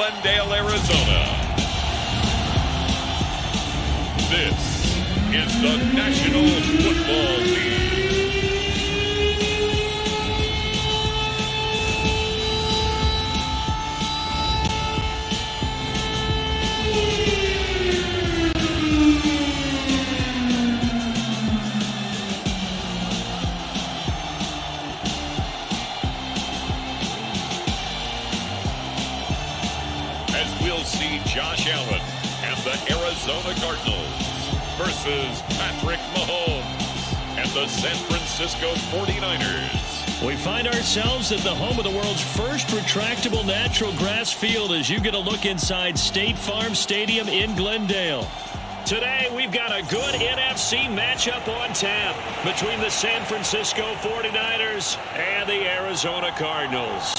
Glendale, Arizona. This is the National Football League. See Josh Allen and the Arizona Cardinals versus Patrick Mahomes and the San Francisco 49ers. We find ourselves at the home of the world's first retractable natural grass field as you get a look inside State Farm Stadium in Glendale. Today, we've got a good NFC matchup on tap between the San Francisco 49ers and the Arizona Cardinals.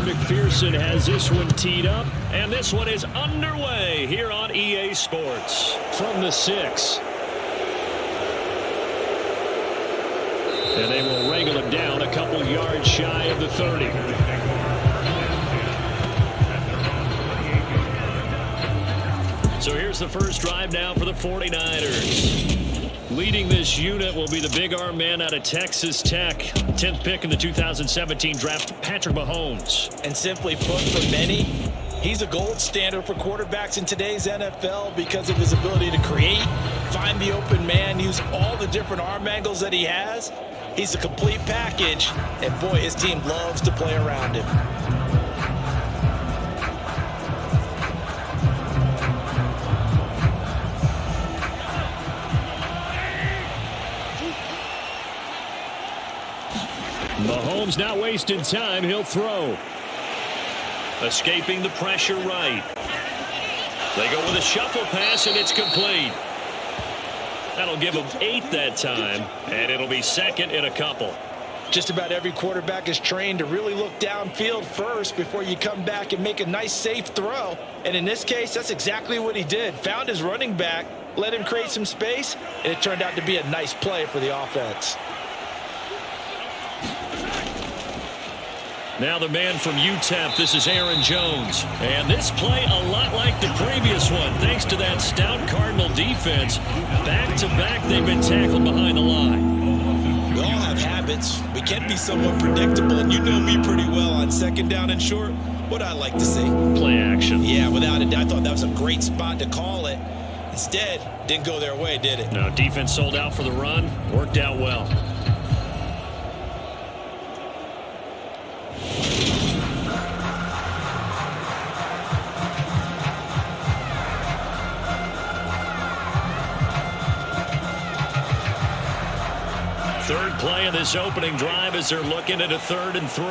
McPherson has this one teed up, and this one is underway here on EA Sports. From the 6. And they will wrangle him down a couple yards shy of the 30. So here's the first drive now for the 49ers. Leading this unit will be the big arm man out of Texas Tech. 10th pick in the 2017 draft, Patrick Mahomes. And simply put, for many, he's a gold standard for quarterbacks in today's NFL because of his ability to create, find the open man, use all the different arm angles that he has. He's a complete package, and boy, his team loves to play around him. Mahomes not wasting time. He'll throw. Escaping the pressure right. They go with a shuffle pass, and it's complete. That'll give him 8 that time, and it'll be second in a couple. Just about every quarterback is trained to really look downfield first before you come back and make a nice, safe throw. And in this case, that's exactly what he did. Found his running back, let him create some space, and it turned out to be a nice play for the offense. Now the man from UTEP, this is Aaron Jones. And this play a lot like the previous one, thanks to that stout Cardinal defense. Back-to-back, they've been tackled behind the line. We all have habits. We can be somewhat predictable, and you know me pretty well on second down and short. What I like to see. Play action. Yeah, without a doubt. I thought that was a great spot to call it. Instead, didn't go their way, did it? No, defense sold out for the run. Worked out well. Third play of this opening drive as they're looking at a 3rd and 3.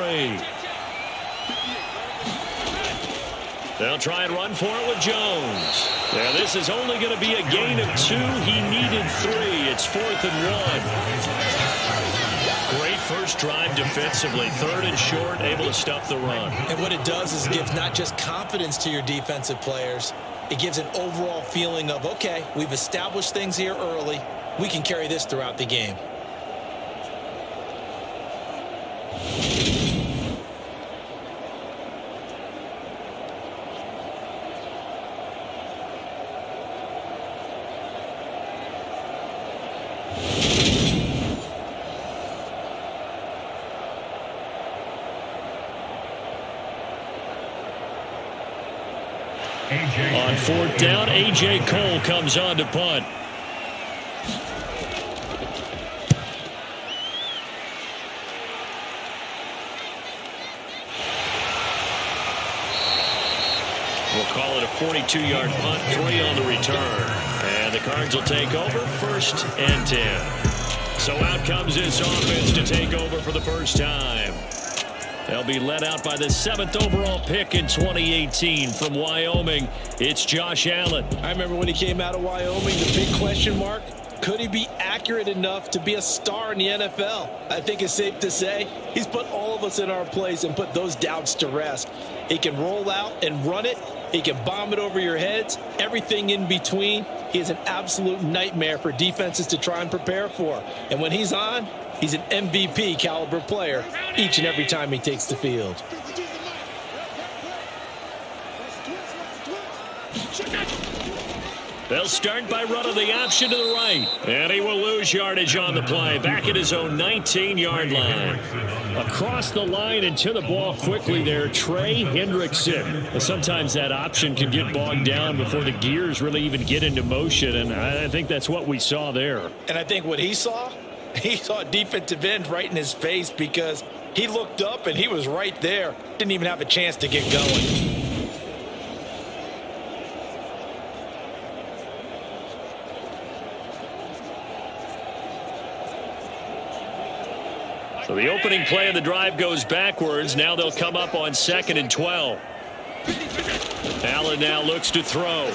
They'll try and run for it with Jones. Now this is only going to be a gain of 2. He needed 3. It's 4th and 1. Great first drive defensively. 3rd and short, able to stuff the run. And what it does is it gives not just confidence to your defensive players. It gives an overall feeling of, okay, we've established things here early. We can carry this throughout the game. On 4th down, A.J. Cole comes on to punt. We'll call it a 42-yard punt, 3 on the return. And the Cards will take over, 1st and 10. So out comes this offense to take over for the first time. They'll be led out by the 7th overall pick in 2018 from Wyoming. It's Josh Allen. I remember when he came out of Wyoming, the big question mark, could he be accurate enough to be a star in the NFL? I think it's safe to say he's put all of us in our place and put those doubts to rest. He can roll out and run it. He can bomb it over your heads. Everything in between. He is an absolute nightmare for defenses to try and prepare for. And when he's on, he's an MVP caliber player each and every time he takes the field. They'll start by running the option to the right. And he will lose yardage on the play. Back at his own 19-yard line. Across the line and to the ball quickly there, Trey Hendrickson. Sometimes that option can get bogged down before the gears really even get into motion, and I think that's what we saw there. And I think what he saw a defensive end right in his face because he looked up and he was right there. Didn't even have a chance to get going. So the opening play of the drive goes backwards. Now they'll come up on 2nd and 12. Allen now looks to throw.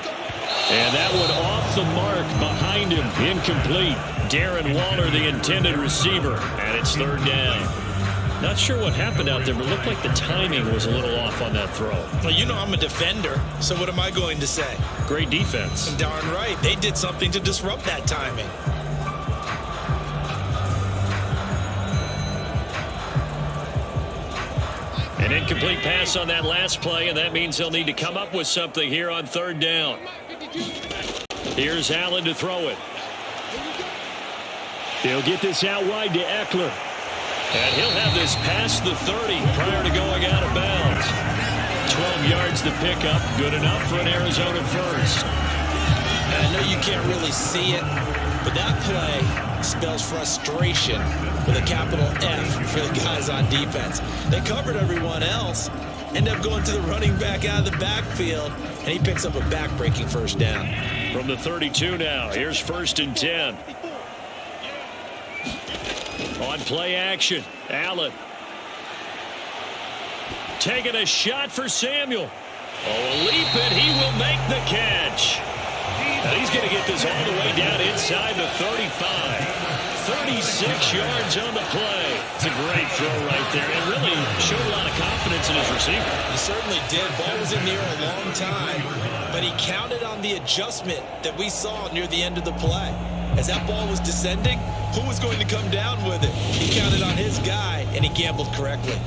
And that one off the mark behind him. Incomplete. Darren Waller, the intended receiver. And it's 3rd down. Not sure what happened out there, but it looked like the timing was a little off on that throw. Well, you know I'm a defender, so what am I going to say? Great defense. Darn right. They did something to disrupt that timing. An incomplete pass on that last play, and that means they'll need to come up with something here on 3rd down. Here's Allen to throw it. He'll get this out wide to Eckler. And he'll have this past the 30 prior to going out of bounds. 12 yards to pick up. Good enough for an Arizona first. And I know you can't really see it, but that play spells frustration with a capital F for the guys on defense. They covered everyone else, end up going to the running back out of the backfield, and he picks up a back-breaking 1st down. From the 32 now, here's 1st and 10. On play action, Allen. Taking a shot for Samuel. Oh, a leap, and he will make the catch. And he's going to get this all the way down inside the 35. 36 yards on the play. It's a great throw right there. It really showed a lot of confidence in his receiver. He certainly did. Ball was in the air a long time, but he counted on the adjustment that we saw near the end of the play. As that ball was descending, who was going to come down with it? He counted on his guy, and he gambled correctly.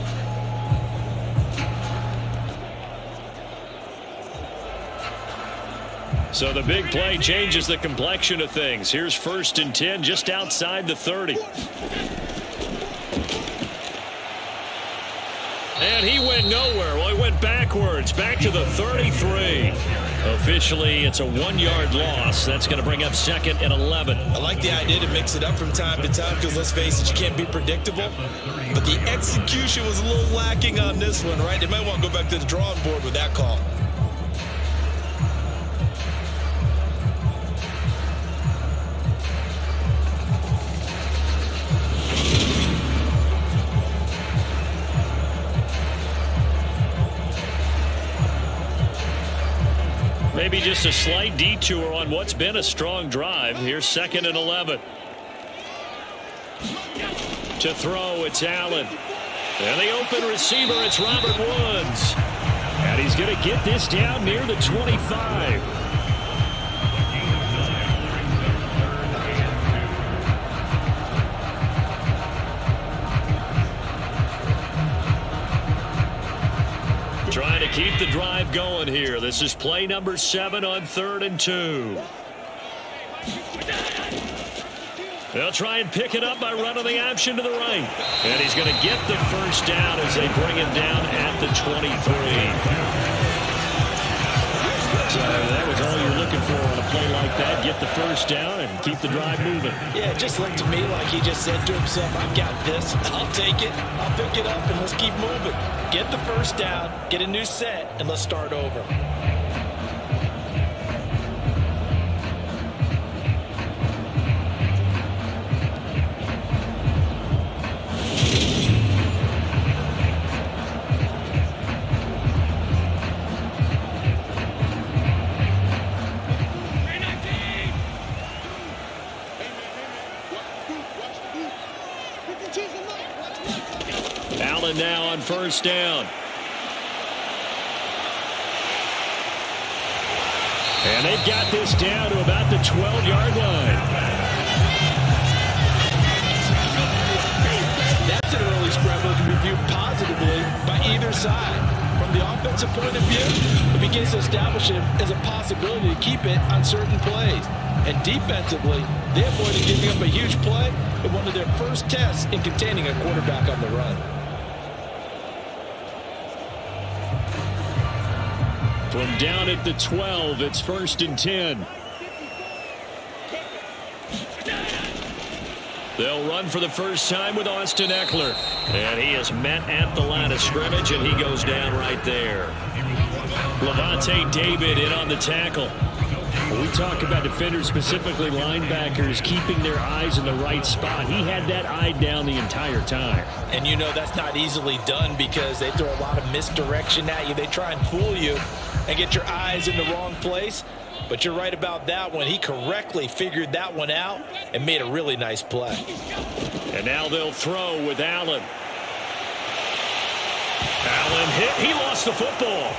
So the big play changes the complexion of things. Here's 1st and 10 just outside the 30. And he went nowhere. Well, he went backwards, back to the 33. Officially, it's a 1-yard loss. That's going to bring up 2nd and 11. I like the idea to mix it up from time to time because, let's face it, you can't be predictable. But the execution was a little lacking on this one, right? They might want to go back to the drawing board with that call. Maybe just a slight detour on what's been a strong drive. Here's 2nd and 11. To throw, it's Allen. And the open receiver, it's Robert Woods. And he's going to get this down near the 25. Trying to keep the drive going here. This is play number 7 on 3rd and 2. They'll try and pick it up by running the option to the right. And he's going to get the 1st down as they bring him down at the 23. So that was all you're looking for on a play like that. Get the 1st down and keep the drive moving. Yeah, it just looked to me like he just said to himself, I've got this. I'll take it. I'll pick it up, and let's keep moving. Get the 1st down, get a new set, and let's start over. Allen now on first down. And they've got this down to about the 12-yard line. That's an early scramble that can be viewed positively by either side. From the offensive point of view, it begins to establish it as a possibility to keep it on certain plays. And defensively, they avoided giving up a huge play in one of their first tests in containing a quarterback on the run. From down at the 12, it's 1st and 10. They'll run for the first time with Austin Eckler. And he is met at the line of scrimmage, and he goes down right there. Levante David in on the tackle. When we talk about defenders, specifically linebackers, keeping their eyes in the right spot, he had that eye down the entire time. And you know that's not easily done because they throw a lot of misdirection at you. They try and fool you and get your eyes in the wrong place. But you're right about that one. He correctly figured that one out and made a really nice play. And now they'll throw with Allen. Allen hit. He lost the football.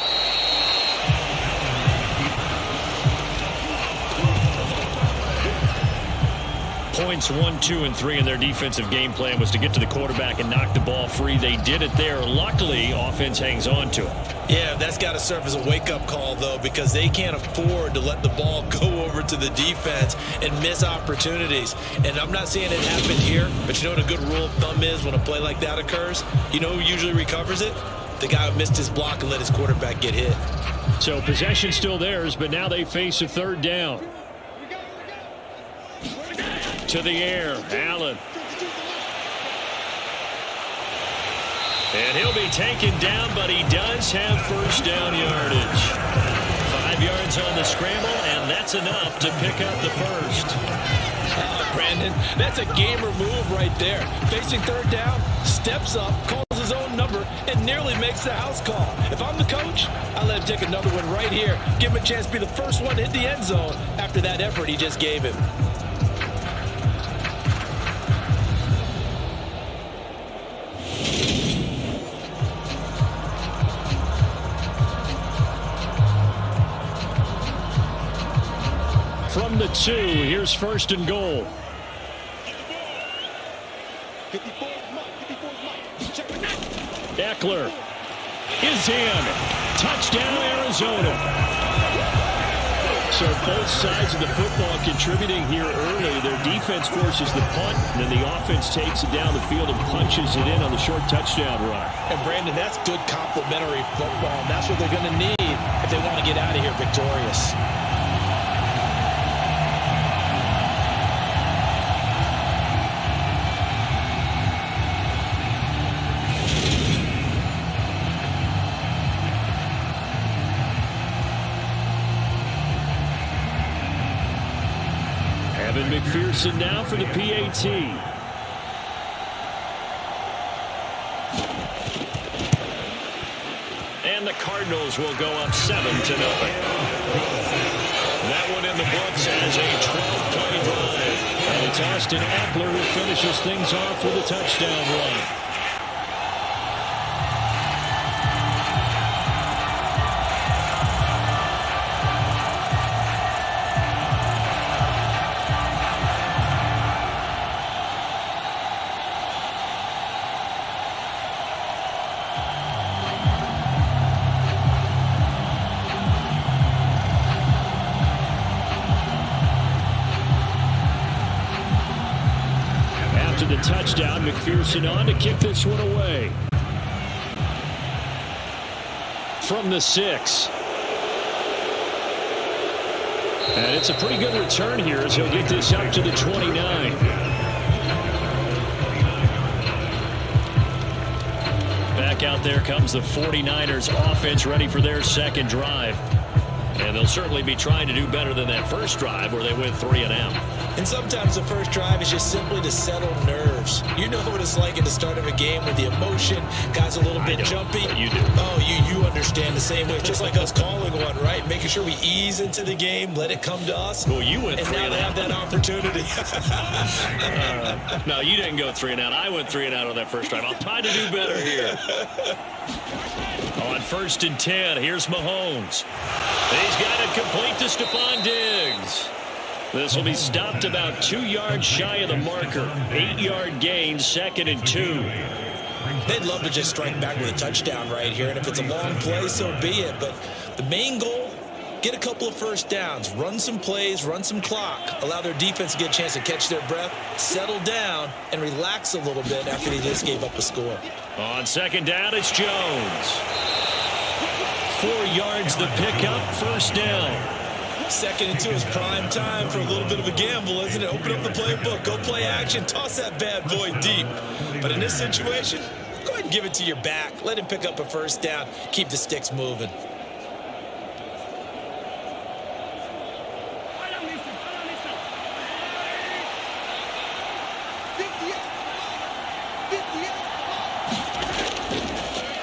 Points 1, 2, and 3 in their defensive game plan was to get to the quarterback and knock the ball free. They did it there. Luckily, offense hangs on to it. Yeah, that's got to serve as a wake-up call, though, because they can't afford to let the ball go over to the defense and miss opportunities. And I'm not saying it happened here, but you know what a good rule of thumb is when a play like that occurs? You know who usually recovers it? The guy who missed his block and let his quarterback get hit. So possession still theirs, but now they face a 3rd down. To the air, Allen. And he'll be taken down, but he does have first down yardage. 5 yards on the scramble, and that's enough to pick up the first. Brandon, that's a gamer move right there. Facing 3rd down, steps up, calls his own number, and nearly makes the house call. If I'm the coach, I let him take another one right here. Give him a chance to be the first one to hit the end zone after that effort he just gave him. From the 2, here's 1st and goal. Eckler is in. Touchdown, Arizona. So both sides of the football contributing here early. Their defense forces the punt, and then the offense takes it down the field and punches it in on the short touchdown run. And Brandon, that's good complementary football. And that's what they're going to need if they want to get out of here victorious. McPherson now for the PAT. And the Cardinals will go up 7-0. That one in the books as a 12-play drive. And it's Austin Eckler who finishes things off with a touchdown run. The touchdown, McPherson on to kick this one away. From the 6. And it's a pretty good return here as he'll get this up to the 29. Back out there comes the 49ers offense ready for their second drive. And they'll certainly be trying to do better than that first drive where they went 3 and out. And sometimes the first drive is just simply to settle nerves. You know what it's like at the start of a game with the emotion, guys a little bit jumpy. But you do. Oh, you understand the same way. Just like us calling one, right? Making sure we ease into the game, let it come to us. Well, you went and 3 now and they have out. that opportunity. No, you didn't go 3 and out. I went 3 and out on that first drive. I'll try to do better here. On 1st and 10, here's Mahomes. He's got it complete to Stephon Diggs. This will be stopped about 2 yards shy of the marker. 8-yard gain, 2nd and 2. They'd love to just strike back with a touchdown right here, and if it's a long play, so be it. But the main goal, get a couple of first downs, run some plays, run some clock, allow their defense to get a chance to catch their breath, settle down, and relax a little bit after they just gave up a score. On 2nd down, it's Jones. 4 yards the pickup, 1st down. 2nd and 2 is prime time for a little bit of a gamble, isn't it? Open up the playbook, go play action, toss that bad boy deep. But in this situation, go ahead and give it to your back. Let him pick up a 1st down, keep the sticks moving.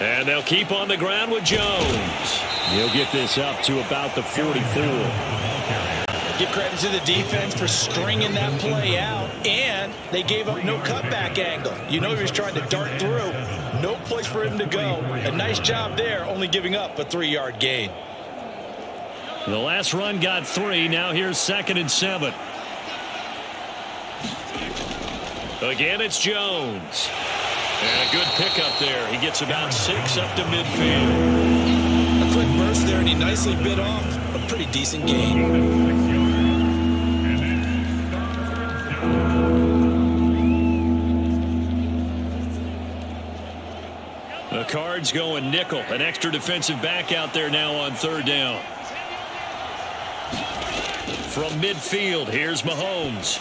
And they'll keep on the ground with Jones. He'll get this up to about the 44. Give credit to the defense for stringing that play out, and they gave up no cutback angle. You know he was trying to dart through. No place for him to go. A nice job there, only giving up a 3-yard gain. The last run got 3. Now here's 2nd and 7. Again, it's Jones. And a good pickup there. He gets about 6 up to midfield. A quick burst there, and he nicely bit off a pretty decent gain. The Cards going nickel. An extra defensive back out there now on 3rd down. From midfield, here's Mahomes.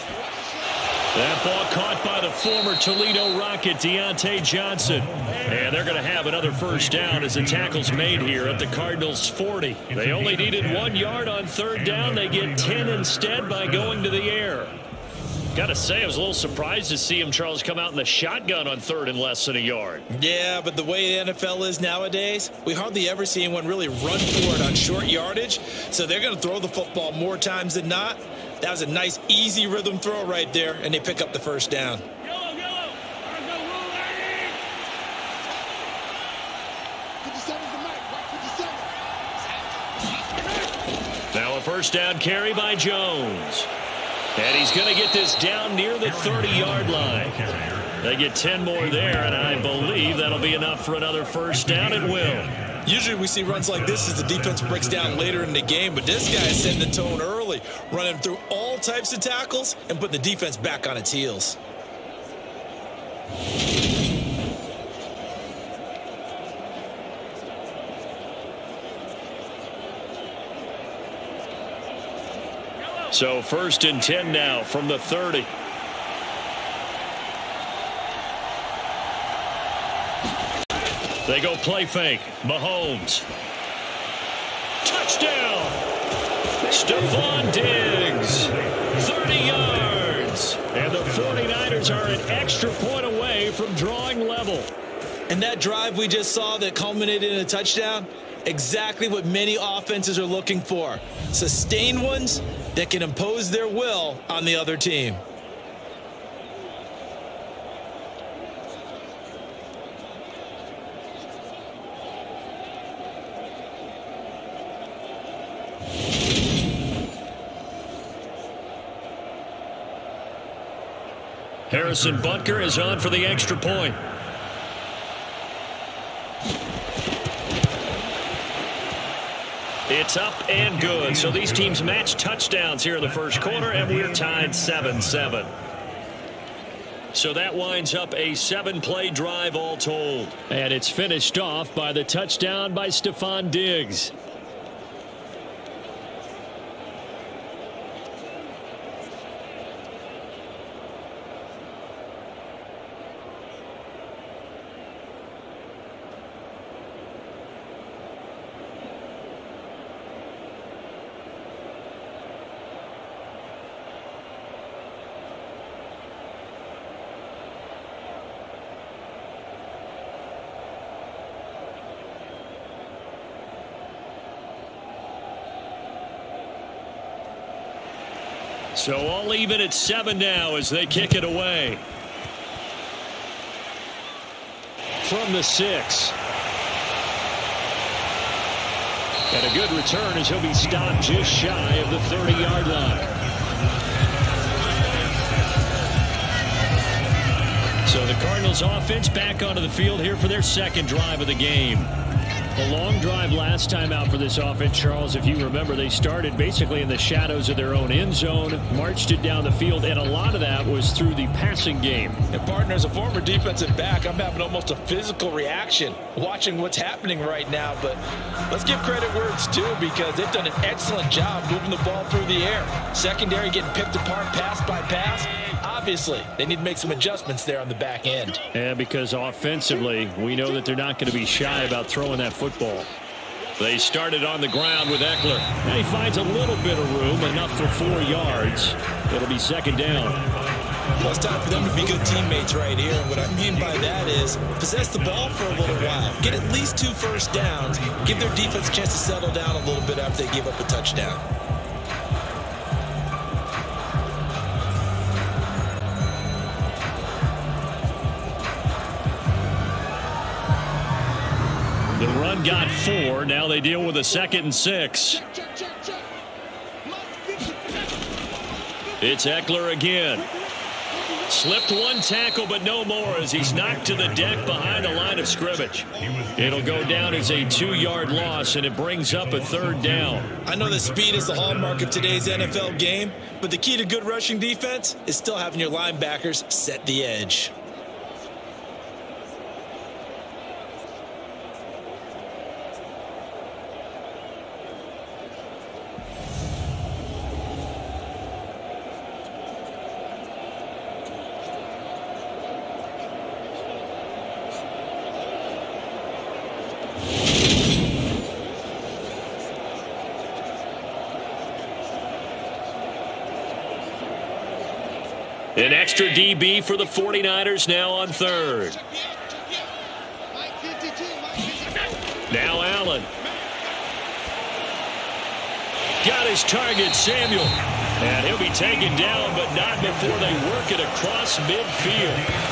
That ball caught by the former Toledo Rocket, Deontay Johnson. And they're going to have another 1st down as the tackle's made here at the Cardinals' 40. They only needed 1 yard on 3rd down. They get 10 instead by going to the air. Got to say, I was a little surprised to see him, Charles, come out in the shotgun on 3rd and less than a yard. Yeah, but the way the NFL is nowadays, we hardly ever see anyone really run for it on short yardage. So they're going to throw the football more times than not. That was a nice, easy rhythm throw right there, and they pick up the 1st down. Now a 1st down carry by Jones. And he's going to get this down near the 30-yard line. They get 10 more there, and I believe that'll be enough for another 1st down. It will. Usually we see runs like this as the defense breaks down later in the game, but this guy is setting the tone early, running through all types of tackles and putting the defense back on its heels. So 1st and 10 now from the 30. They go play fake. Mahomes. Touchdown. Stephon Diggs. 30 yards. And the 49ers are an extra point away from drawing level. And that drive we just saw that culminated in a touchdown, exactly what many offenses are looking for. Sustained ones that can impose their will on the other team. Harrison Butker is on for the extra point. It's up and good. So these teams match touchdowns here in the 1st quarter, and we're tied 7-7. So that winds up a 7-play drive all told. And it's finished off by the touchdown by Stephon Diggs. So all even at 7 now as they kick it away. From the 6. And a good return as he'll be stopped just shy of the 30-yard line. So the Cardinals offense back onto the field here for their second drive of the game. A long drive last time out for this offense, Charles. If you remember, they started basically in the shadows of their own end zone, marched it down the field, and a lot of that was through the passing game. And partner, as a former defensive back, I'm having almost a physical reaction watching what's happening right now. But let's give credit where it's due because they've done an excellent job moving the ball through the air. Secondary getting picked apart pass by pass. Obviously, they need to make some adjustments there on the back end. And because offensively, we know that they're not going to be shy about throwing that football. They started on the ground with Eckler. Now he finds a little bit of room, enough for 4 yards. It'll be second down. Well, it's time for them to be good teammates right here. And what I mean by that is possess the ball for a little while. Get at least 2 first downs. Give their defense a chance to settle down a little bit after they give up a touchdown. The run got 4. Now they deal with a 2nd and 6. It's Eckler again. Slipped one tackle, but no more as he's knocked to the deck behind the line of scrimmage. It'll go down as a 2-yard loss, and it brings up a 3rd down. I know that speed is the hallmark of today's NFL game, but the key to good rushing defense is still having your linebackers set the edge. An extra DB for the 49ers now on 3rd. Now Allen. Got his target, Samuel. And he'll be taken down, but not before they work it across midfield.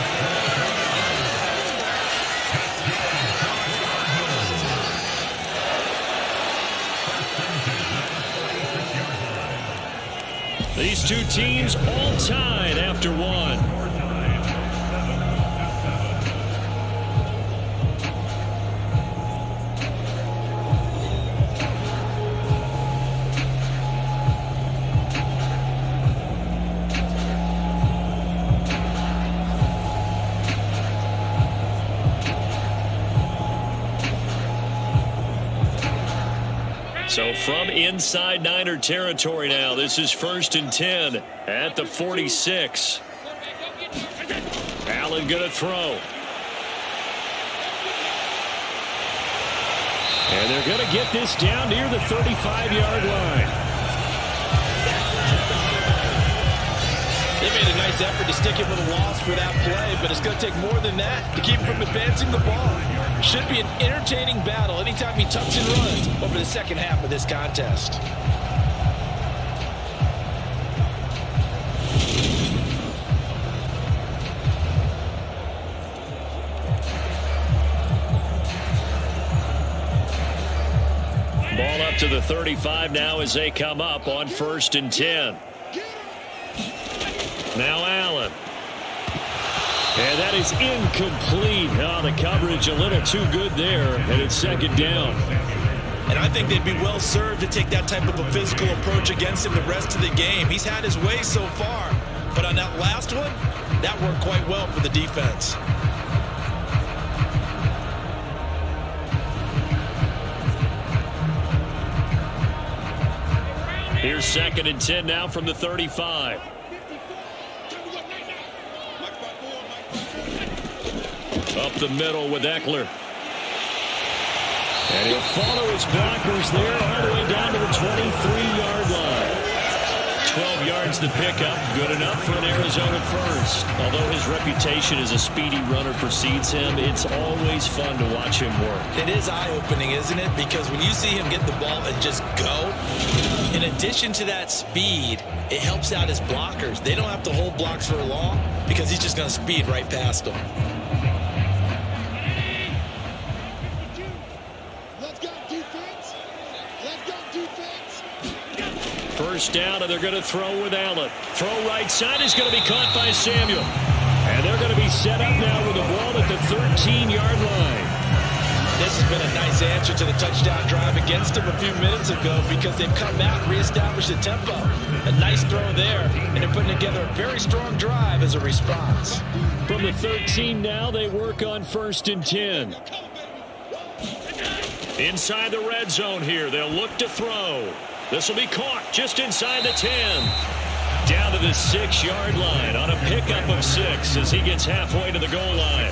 These two teams all tied after 1. So from inside Niner territory now, this is 1st and 10 at the 46. Allen going to throw. And they're going to get this down near the 35-yard line. They made a nice effort to stick him with a loss for that play, but it's going to take more than that to keep him from advancing the ball. Should be an entertaining battle anytime he tucks and runs over the second half of this contest. Ball up to the 35 now as they come up on 1st and 10. Now Allen. And that is incomplete. Oh, the coverage a little too good there, and it's 2nd down. And I think they'd be well served to take that type of a physical approach against him the rest of the game. He's had his way so far, but on that last one, that worked quite well for the defense. Here's 2nd and 10 now from the 35. Up the middle with Eckler. And he'll follow his blockers there all the way down to the 23-yard line. 12 yards the pickup. Good enough for an Arizona first. Although his reputation as a speedy runner precedes him, it's always fun to watch him work. It is eye-opening, isn't it? Because when you see him get the ball and just go, in addition to that speed, it helps out his blockers. They don't have to hold blocks for long because he's just going to speed right past them. First down, and they're going to throw with Allen. Throw right side is going to be caught by Samuel. And they're going to be set up now with the ball at the 13-yard line. This has been a nice answer to the touchdown drive against them a few minutes ago because they've come out and reestablished the tempo. A nice throw there, and they're putting together a very strong drive as a response. From the 13 now, they work on 1st and 10. Inside the red zone here, they'll look to throw. This will be caught just inside the 10. Down to the 6-yard line on a pickup of 6 as he gets halfway to the goal line.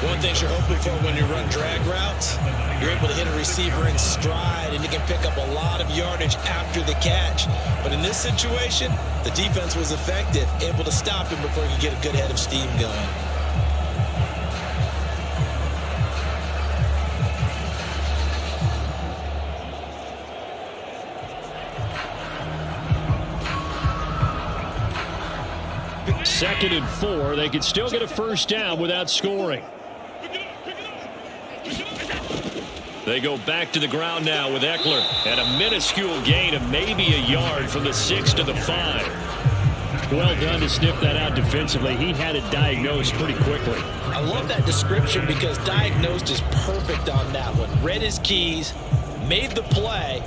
One thing you're hoping for when you run drag routes, you're able to hit a receiver in stride and you can pick up a lot of yardage after the catch. But in this situation, the defense was effective, able to stop him before he could get a good head of steam going. Second and 4. They could still get a first down without scoring. They go back to the ground now with Eckler. And a minuscule gain of maybe a yard from the 6 to the 5. Well done to sniff that out defensively. He had it diagnosed pretty quickly. I love that description because diagnosed is perfect on that one. Read his keys, made the play,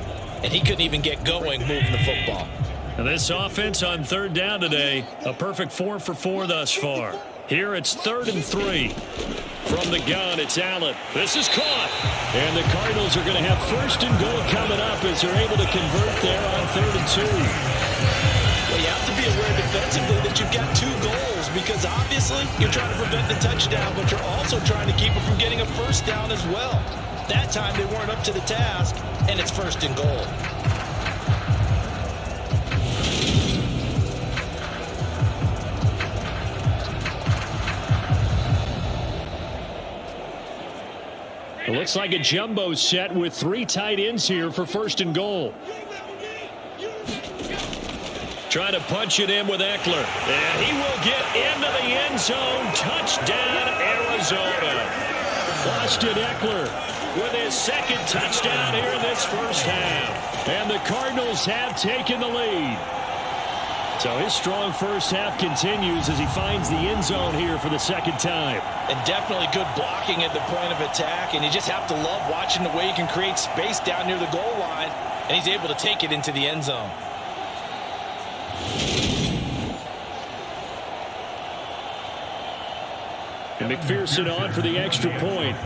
and he couldn't even get going moving the football. And this offense on 3rd down today, a perfect 4 for 4 thus far. Here it's 3rd and 3. From the gun, it's Allen. This is caught. And the Cardinals are going to have 1st and goal coming up as they're able to convert there on 3rd and 2. Well, you have to be aware defensively that you've got 2 goals because obviously you're trying to prevent the touchdown, but you're also trying to keep them from getting a first down as well. That time they weren't up to the task, and it's 1st and goal. It looks like a jumbo set with 3 tight ends here for 1st and goal. Trying to punch it in with Eckler. And he will get into the end zone. Touchdown, Arizona. Austin Eckler with his 2nd touchdown here in this first half. And the Cardinals have taken the lead. So his strong first half continues as he finds the end zone here for the 2nd time. And definitely good blocking at the point of attack. And you just have to love watching the way he can create space down near the goal line. And he's able to take it into the end zone. And McPherson on for the extra point.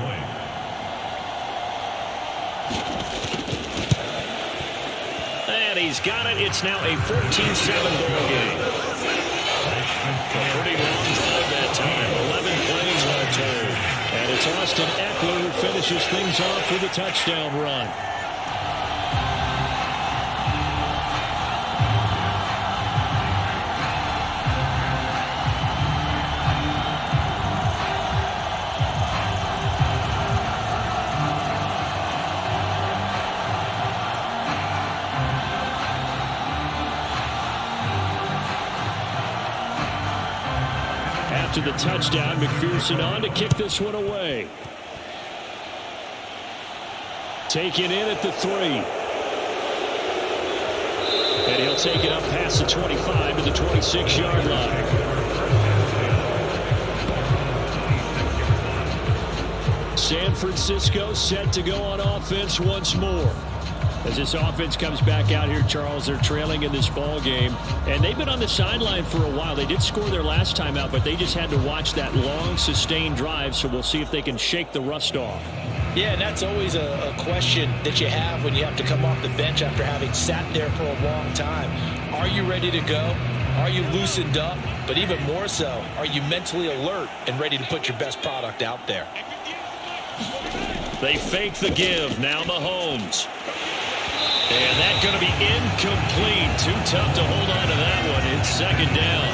And he's got it. It's now a 14-7 ball game. A pretty long drive that time. 11 plays all told. And it's Austin Eckler who finishes things off with a touchdown run. After the touchdown, McPherson on to kick this one away. Taken in at the 3. And he'll take it up past the 25 to the 26-yard line. San Francisco set to go on offense once more. As this offense comes back out here, Charles, they're trailing in this ball game. And they've been on the sideline for a while. They did score their last time out, but they just had to watch that long, sustained drive. So we'll see if they can shake the rust off. Yeah, and that's always a question that you have when you have to come off the bench after having sat there for a long time. Are you ready to go? Are you loosened up? But even more so, are you mentally alert and ready to put your best product out there? They fake the give. Now Mahomes. And that's going to be incomplete. Too tough to hold on to that one. It's second down.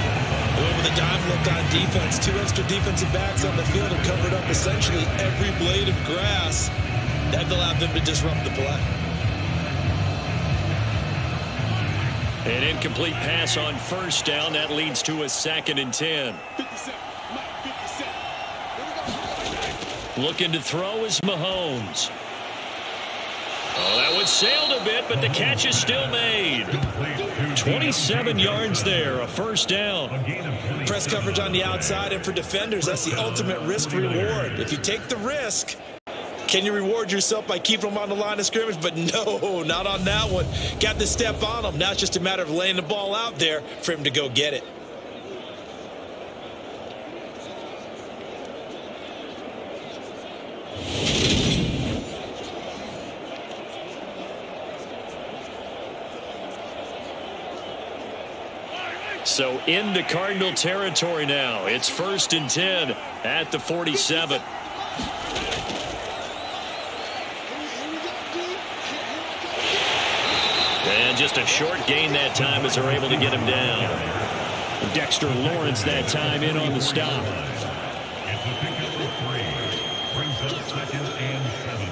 With the dime look on defense, 2 extra defensive backs on the field and covered up essentially every blade of grass. That allowed them to disrupt the play. An incomplete pass on first down. That leads to a 2nd and 10. Looking to throw is Mahomes. Oh, that one sailed a bit, but the catch is still made. 27 yards there, a first down. Press coverage on the outside, and for defenders, that's the ultimate risk reward. If you take the risk, can you reward yourself by keeping them on the line of scrimmage? But no, not on that one. Got to step on them. Now it's just a matter of laying the ball out there for him to go get it. So into Cardinal territory now. It's 1st and 10 at the 47. And just a short gain that time as they're able to get him down. Dexter Lawrence that time in on the stop. It's a pickup of 3. Brings up 2nd and 7.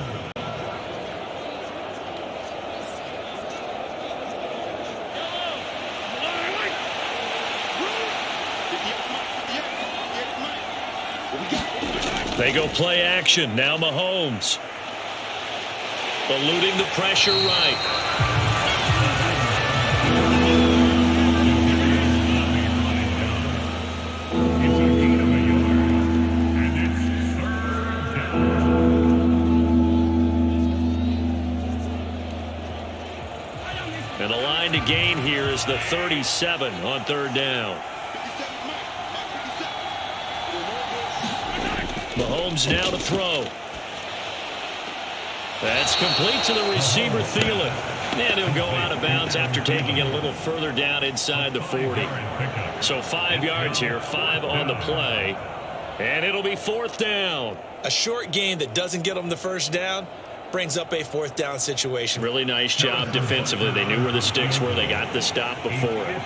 They go play action. Now Mahomes. Eluding the pressure right. It's a gain of a yard. And it's 3rd down. And the line to gain here is the 37 on 3rd down. Mahomes now to throw. That's complete to the receiver, Thielen. And he'll go out of bounds after taking it a little further down inside the 40. So 5 yards here, 5 on the play. And it'll be 4th down. A short gain that doesn't get them the first down brings up a 4th down situation. Really nice job defensively. They knew where the sticks were. They got the stop before it.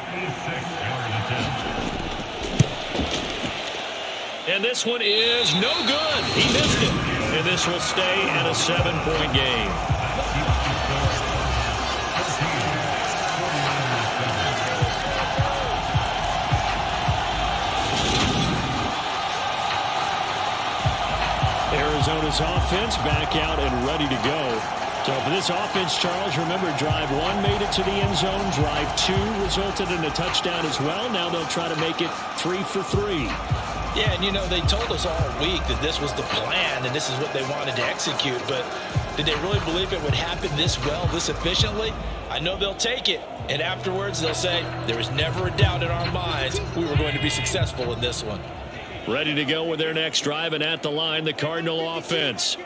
And this one is no good. He missed it. And this will stay at a 7-point game. Arizona's offense back out and ready to go. So for this offense, Charles, remember, drive 1 made it to the end zone. Drive 2 resulted in a touchdown as well. Now they'll try to make it 3 for 3. Yeah, and you know, they told us all week that this was the plan and this is what they wanted to execute, but did they really believe it would happen this well, this efficiently? I know they'll take it, and afterwards they'll say, there was never a doubt in our minds we were going to be successful in this one. Ready to go with their next drive, and at the line, the Cardinal offense.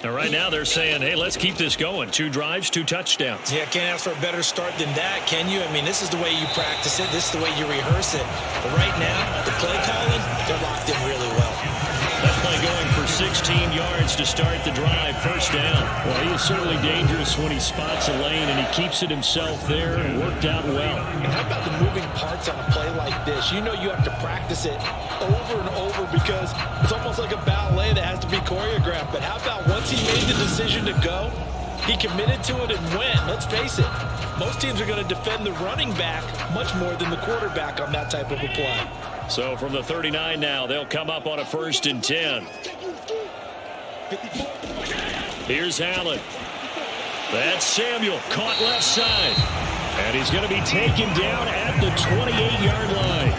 And right now they're saying, hey, let's keep this going. 2 drives, 2 touchdowns. Yeah, can't ask for a better start than that, can you? I mean, this is the way you practice it. This is the way you rehearse it. But right now, the play calling, they're locked in really well. That play going for 16 yards to start the drive. First down. Well, he is certainly dangerous when he spots a lane, and he keeps it himself there and worked out well. And how about the moving parts on a play like this? You know you have to practice it over and over because it's almost like a ballet that has to be choreographed. But how about once he made the decision to go, he committed to it and went. Let's face it, most teams are going to defend the running back much more than the quarterback on that type of a play. So from the 39 now, they'll come up on a 1st and 10. Here's Allen. That's Samuel, caught left side. And he's going to be taken down at the 28-yard line.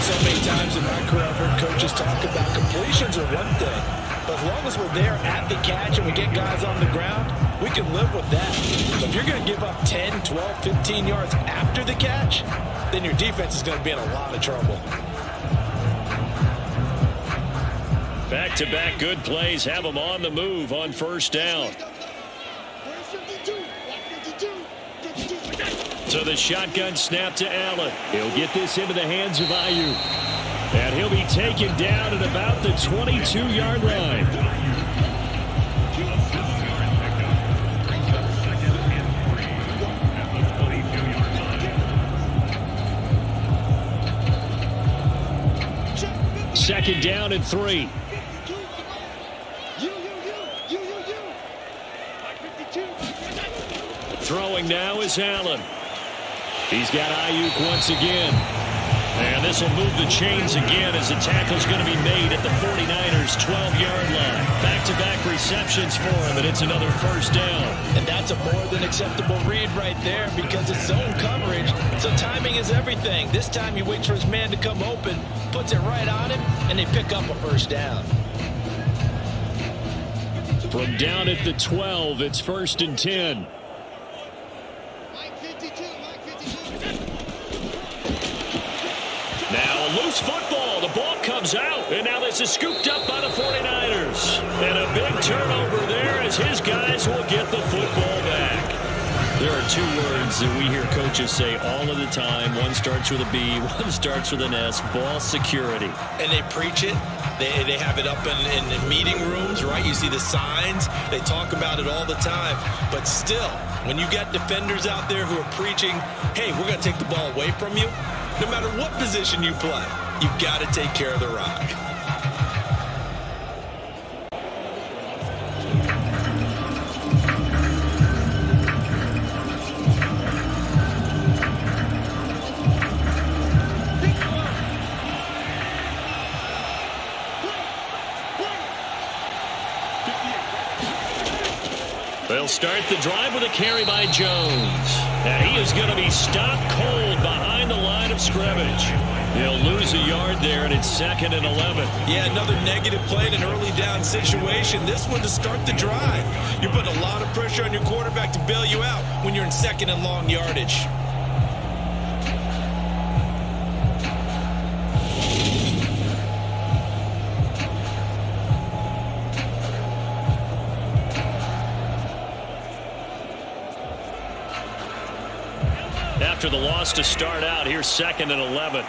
So many times in my career, I've heard coaches talk about completions are one thing. But as long as we're there at the catch and we get guys on the ground, we can live with that. But if you're going to give up 10, 12, 15 yards after the catch, then your defense is going to be in a lot of trouble. Back-to-back good plays have them on the move on first down. So the shotgun snap to Allen. He'll get this into the hands of Ayuk. And he'll be taken down at about the 22-yard line. second down and 3. Throwing now is Allen. He's got Ayuk once again. And this will move the chains again as the tackle's going to be made at the 49ers' 12-yard line. Back-to-back receptions for him, and it's another first down. And that's a more than acceptable read right there because it's zone coverage, so timing is everything. This time he waits for his man to come open, puts it right on him, and they pick up a first down. From down at the 12, it's 1st and 10. Now a loose football. The ball comes out. And now this is scooped up by the 49ers. And a big turnover there as his guys will get the football back. There are two words that we hear coaches say all of the time. One starts with a B, one starts with an S. Ball security. And they preach it. They have it up in meeting rooms, right? You see the signs. They talk about it all the time. But still, when you got defenders out there who are preaching, hey, we're going to take the ball away from you, no matter what position you play, you've got to take care of the rock. They'll start the drive with a carry by Jones. And he is going to be stopped cold behind the line of scrimmage. He'll lose a yard there, and it's 2nd and 11. Yeah, another negative play in an early down situation. This one to start the drive. You're putting a lot of pressure on your quarterback to bail you out when you're in 2nd and long yardage. After the loss to start out, here's 2nd and 11.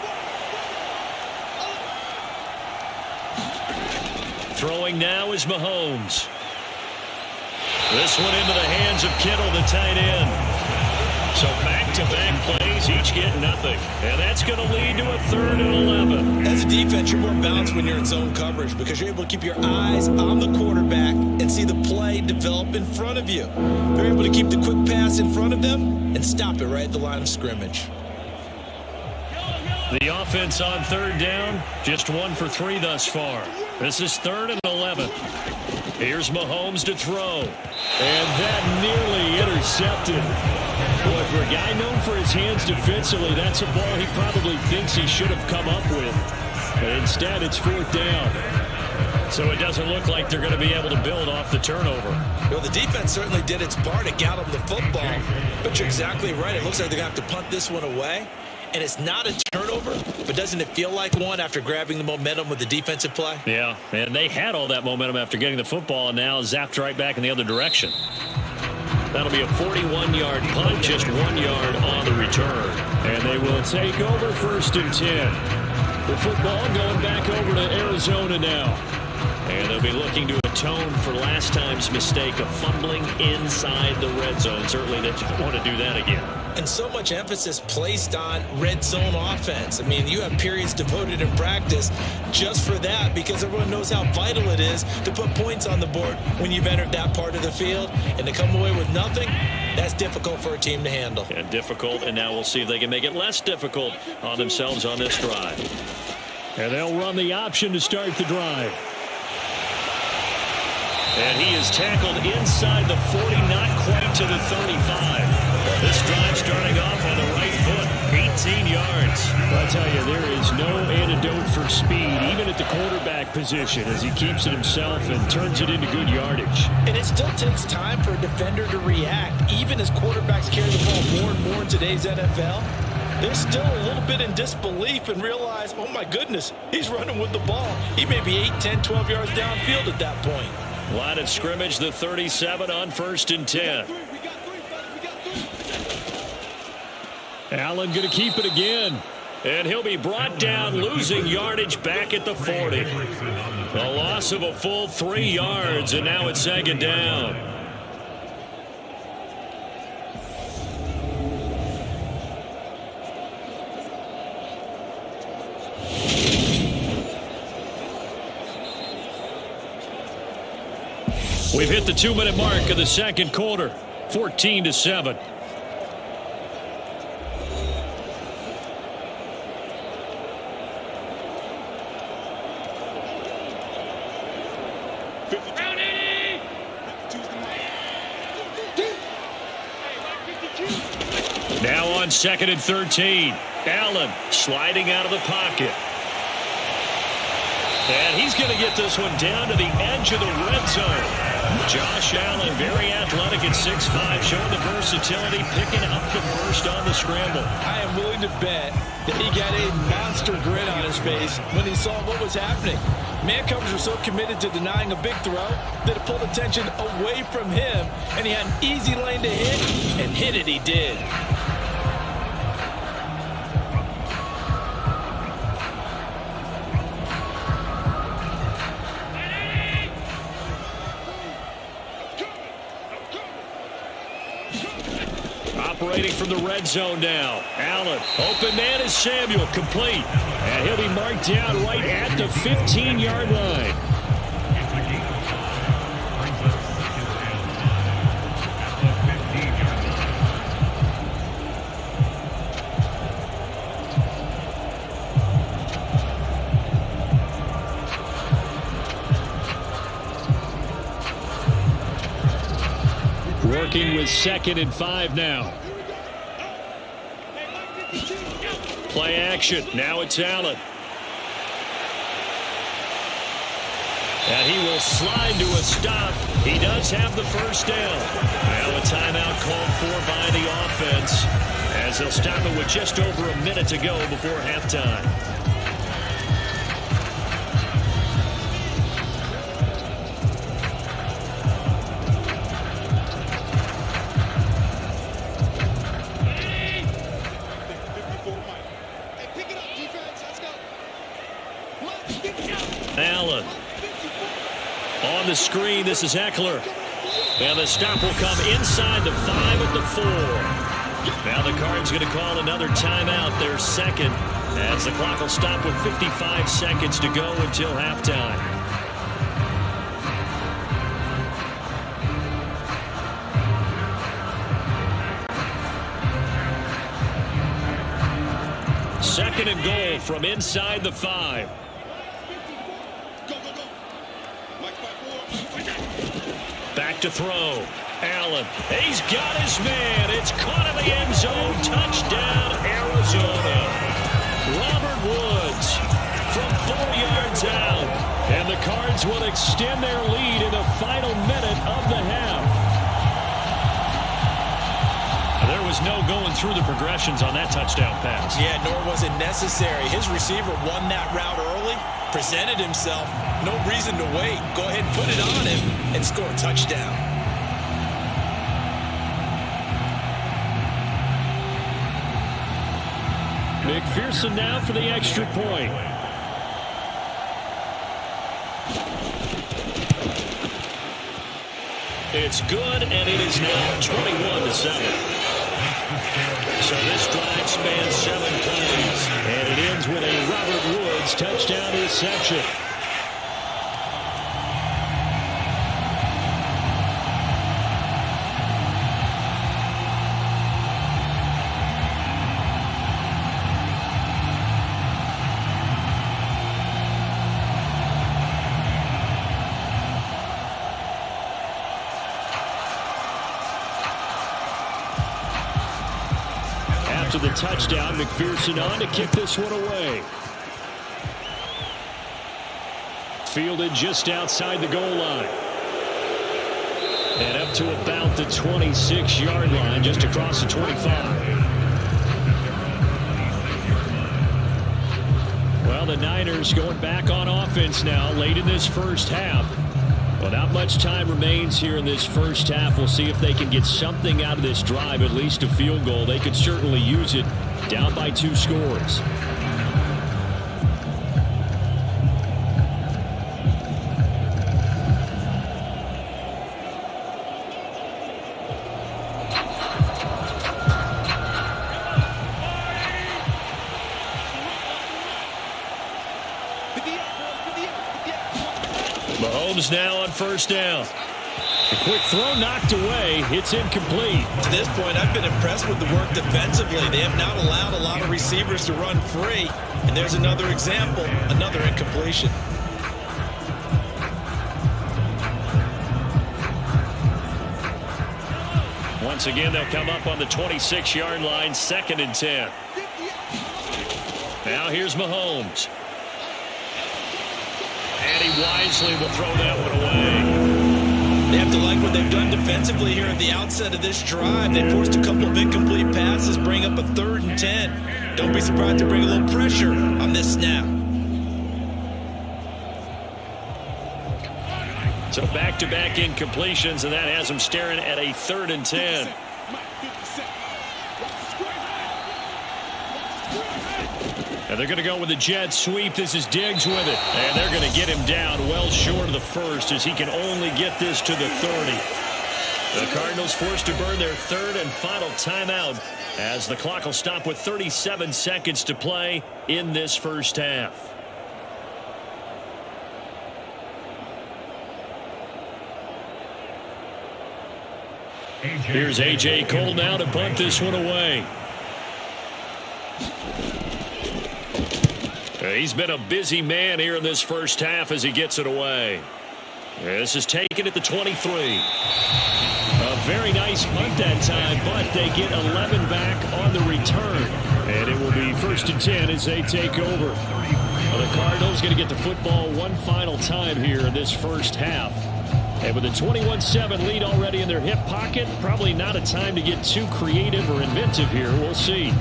Throwing now is Mahomes. This one into the hands of Kittle, the tight end. So back-to-back plays, each get nothing. And that's going to lead to a 3rd and 11. As a defense, you're more balanced when you're in zone coverage because you're able to keep your eyes on the quarterback and see the play develop in front of you. You're able to keep the quick pass in front of them and stop it right at the line of scrimmage. The offense on 3rd down, just 1 for 3 thus far. This is 3rd and 11. Here's Mahomes to throw. And that nearly intercepted. Boy, for a guy known for his hands defensively, that's a ball he probably thinks he should have come up with. But instead, it's 4th down. So it doesn't look like they're going to be able to build off the turnover. Well, the defense certainly did its part to get them the football. But you're exactly right. It looks like they're going to have to punt this one away. And it's not a turnover, but doesn't it feel like one after grabbing the momentum with the defensive play? Yeah, and they had all that momentum after getting the football and now zapped right back in the other direction. That'll be a 41-yard punt, just 1 yard on the return. And they will take over 1st and 10. The football going back over to Arizona now. And they'll be looking to atone for last time's mistake of fumbling inside the red zone. Certainly they don't want to do that again. And so much emphasis placed on red zone offense. I mean, you have periods devoted in practice just for that because everyone knows how vital it is to put points on the board when you've entered that part of the field. And to come away with nothing, that's difficult for a team to handle. Yeah, difficult, and now we'll see if they can make it less difficult on themselves on this drive. And they'll run the option to start the drive. And he is tackled inside the 40, not quite to the 35. This drive starting off on the right foot, 18 yards. I'll tell you, there is no antidote for speed, even at the quarterback position, as he keeps it himself and turns it into good yardage. And it still takes time for a defender to react, even as quarterbacks carry the ball more and more in today's NFL. They're still a little bit in disbelief and realize, oh my goodness, he's running with the ball. He may be 8, 10, 12 yards downfield at that point. Line of scrimmage, the 37 on 1st and 10. Allen going to keep it again. And he'll be brought down, losing yardage back at the 40. A loss of a full 3 yards, and now it's 2nd down. We've hit the 2-minute mark of the second quarter. 14-7. Now on 2nd and 13. Allen sliding out of the pocket. And he's going to get this one down to the edge of the red zone. Josh Allen, very athletic at 6'5", showing the versatility, picking up the first on the scramble. I am willing to bet that he got a monster grin on his face when he saw what was happening. Man coverage was so committed to denying a big throw that it pulled attention away from him, and he had an easy lane to hit, and hit it he did. Operating from the red zone now. Allen, open man is Samuel, complete. And he'll be marked down right at the 15-yard line. Brings up second down at the 15-yard line. Working with 2nd and 5 now. Play action. Now it's Allen. And he will slide to a stop. He does have the first down. Now a timeout called for by the offense as they'll stop it with just over a minute to go before halftime. Allen. On the screen, this is Eckler. And the stop will come inside the 5 at the 4. Now the Cards going to call another timeout, their second, as the clock will stop with 55 seconds to go until halftime. Second and goal from inside the 5. Back to throw. Allen. He's got his man. It's caught in the end zone. Touchdown, Arizona. Robert Woods from 4 yards out. And the Cards will extend their lead in the final minute of the half. There was no going through the progressions on that touchdown pass. Yeah, nor was it necessary. His receiver won that route early, presented himself. No reason to wait. Go ahead and put it on him and score a touchdown. McPherson now for the extra point. It's good, and it is now 21-7. So this drive spans 7 plays, and it ends with a Robert Woods touchdown reception. After the touchdown, McPherson on to kick this one away. Fielded just outside the goal line. And up to about the 26-yard line, just across the 25. Well, the Niners going back on offense now late in this first half. Well, not much time remains here in this first half. We'll see if they can get something out of this drive, at least a field goal. They could certainly use it, down by 2 scores. Mahomes now on first down. A quick throw knocked away. It's incomplete. To this point, I've been impressed with the work defensively. They have not allowed a lot of receivers to run free. And there's another example, another incompletion. Once again, they'll come up on the 26-yard line, 2nd and 10. Now here's Mahomes. And he wisely will throw that one away. They have to like what they've done defensively here at the outset of this drive. They forced a couple of incomplete passes, bring up a 3rd and 10. Don't be surprised to bring a little pressure on this snap. So back-to-back incompletions, and that has them staring at a 3rd and 10. And they're going to go with the jet sweep. This is Diggs with it. And they're going to get him down well short of the first as he can only get this to the 30. The Cardinals forced to burn their 3rd and final timeout as the clock will stop with 37 seconds to play in this first half. Here's A.J. Cole now to punt this one away. He's been a busy man here in this first half as he gets it away. This is taken at the 23. A very nice punt that time, but they get 11 back on the return. And it will be 1st and 10 as they take over. The Cardinals going to get the football one final time here in this first half. And with a 21-7 lead already in their hip pocket, probably not a time to get too creative or inventive here. We'll see.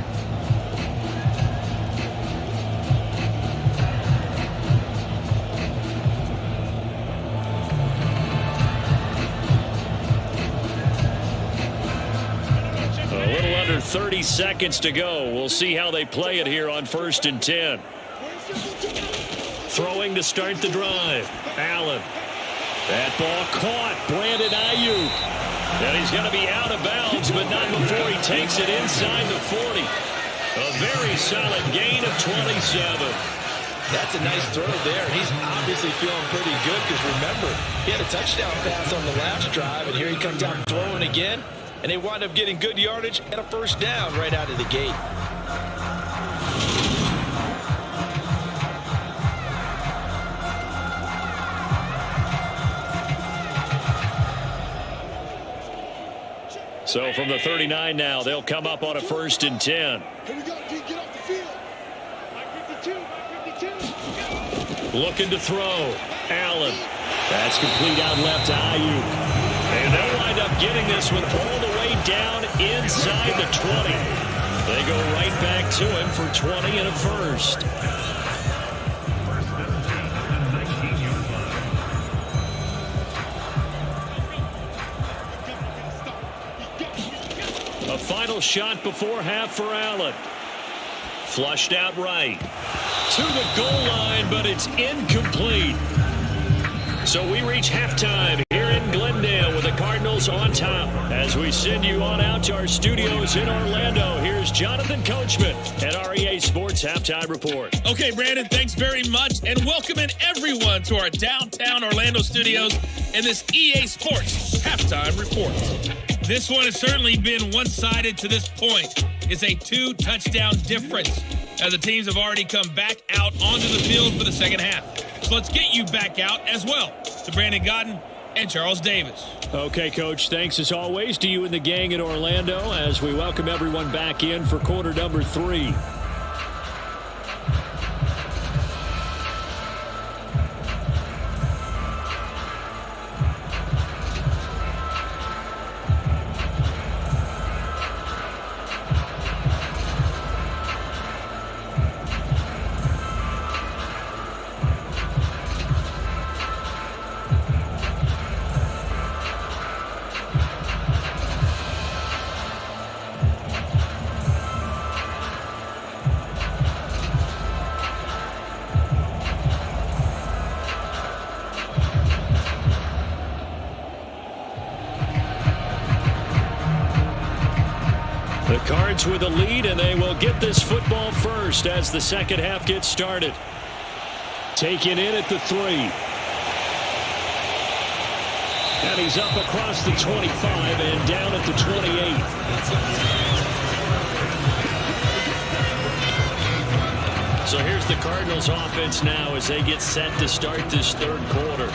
A little under 30 seconds to go. We'll see how they play it here on 1st and 10. Throwing to start the drive. Allen. That ball caught. Brandon Ayuk. And he's going to be out of bounds, but not before he takes it inside the 40. A very solid gain of 27. That's a nice throw there. He's obviously feeling pretty good because, remember, he had a touchdown pass on the last drive, and here he comes out throwing again, and they wind up getting good yardage and a 1st down right out of the gate. So from the 39 now, they'll come up on a 1st and 10. Here we go, D, get off the field. 52. Looking to throw. Allen. That's complete out left to Ayuk. And they'll wind up getting this one all the way down inside the 20. They go right back to him for 20 and a 1st. A final shot before half for Allen. Flushed out right. To the goal line, but it's incomplete. So we reach halftime here in Glendale with the Cardinals on top. As we send you on out to our studios in Orlando, here's Jonathan Coachman at our EA Sports Halftime Report. Okay, Brandon, thanks very much, and welcoming everyone to our downtown Orlando studios in this EA Sports Halftime Report. This one has certainly been one-sided to this point. It's a 2-touchdown difference as the teams have already come back out onto the field for the second half. So let's get you back out as well to Brandon Godden and Charles Davis. Okay, Coach, thanks as always to you and the gang in Orlando as we welcome everyone back in for quarter number 3. The Cards with a lead, and they will get this football first as the second half gets started. Taken in at the 3. And he's up across the 25 and down at the 28. So here's the Cardinals offense now as they get set to start this third quarter.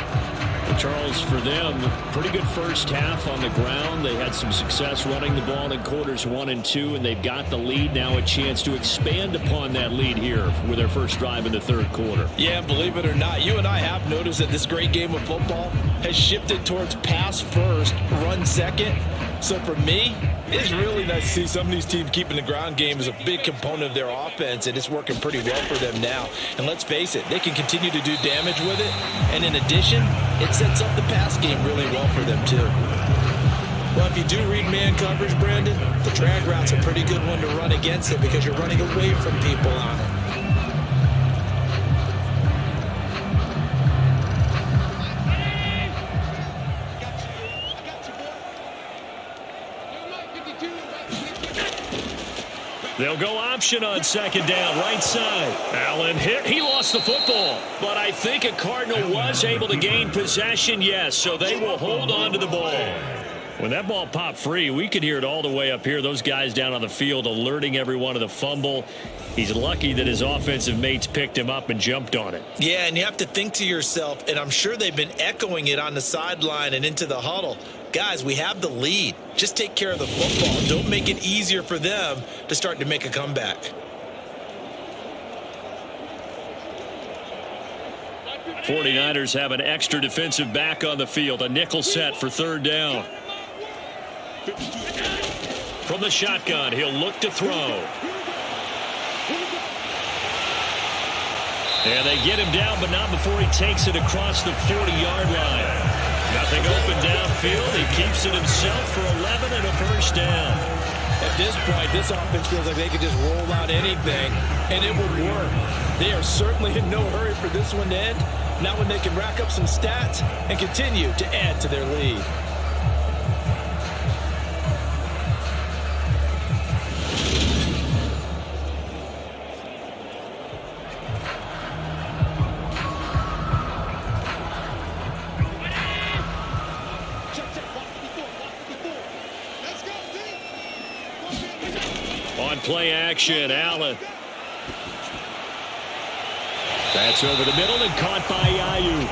Charles, for them, pretty good first half on the ground. They had some success running the ball in quarters 1 and 2, and they've got the lead. Now a chance to expand upon that lead here with their first drive in the third quarter. Yeah, believe it or not, you and I have noticed that this great game of football has shifted towards pass first, run second. So for me, it's really nice to see some of these teams keeping the ground game as a big component of their offense, and it's working pretty well for them now. And let's face it, they can continue to do damage with it. And in addition, it sets up the pass game really well for them too. Well, if you do read man coverage, Brandon, the drag route's a pretty good one to run against it because you're running away from people on it. They'll go option on second down, right side. Allen hit. He lost the football. But I think a Cardinal was able to gain possession, yes. So they will hold on to the ball. When that ball popped free, we could hear it all the way up here. Those guys down on the field alerting everyone of the fumble. He's lucky that his offensive mates picked him up and jumped on it. Yeah, and you have to think to yourself, and I'm sure they've been echoing it on the sideline and into the huddle. Guys, we have the lead. Just take care of the football. Don't make it easier for them to start to make a comeback. '49ers have an extra defensive back on the field. A nickel set for third down. From the shotgun, he'll look to throw. And they get him down, but not before he takes it across the 40-yard line. Nothing open downfield. He keeps it himself for 11 and a first down. At this point, this offense feels like they could just roll out anything, and it would work. They are certainly in no hurry for this one to end. Now when they can rack up some stats and continue to add to their lead. Play action, Allen. That's over the middle and caught by Ayuk.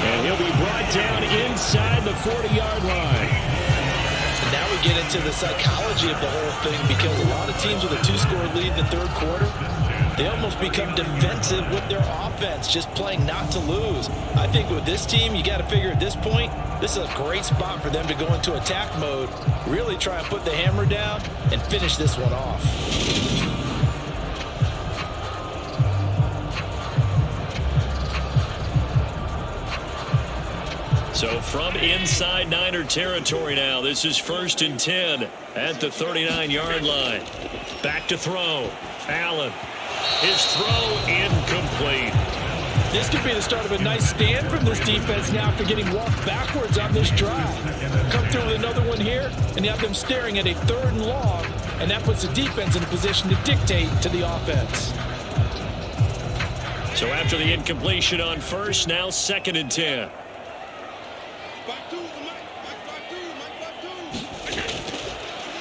And he'll be brought down inside the 40-yard line. So now we get into the psychology of the whole thing because a lot of teams with a 2-score lead in the third quarter, they almost become defensive with their offense, just playing not to lose. I think with this team, you got to figure at this point, this is a great spot for them to go into attack mode, really try and put the hammer down and finish this one off. So from inside Niner territory now, this is 1st and 10 at the 39-yard line. Back to throw. Allen. His throw incomplete. This could be the start of a nice stand from this defense now after getting walked backwards on this drive. Come through with another one here, and you have them staring at a 3rd and long, and that puts the defense in a position to dictate to the offense. So after the incompletion on first, now 2nd and 10.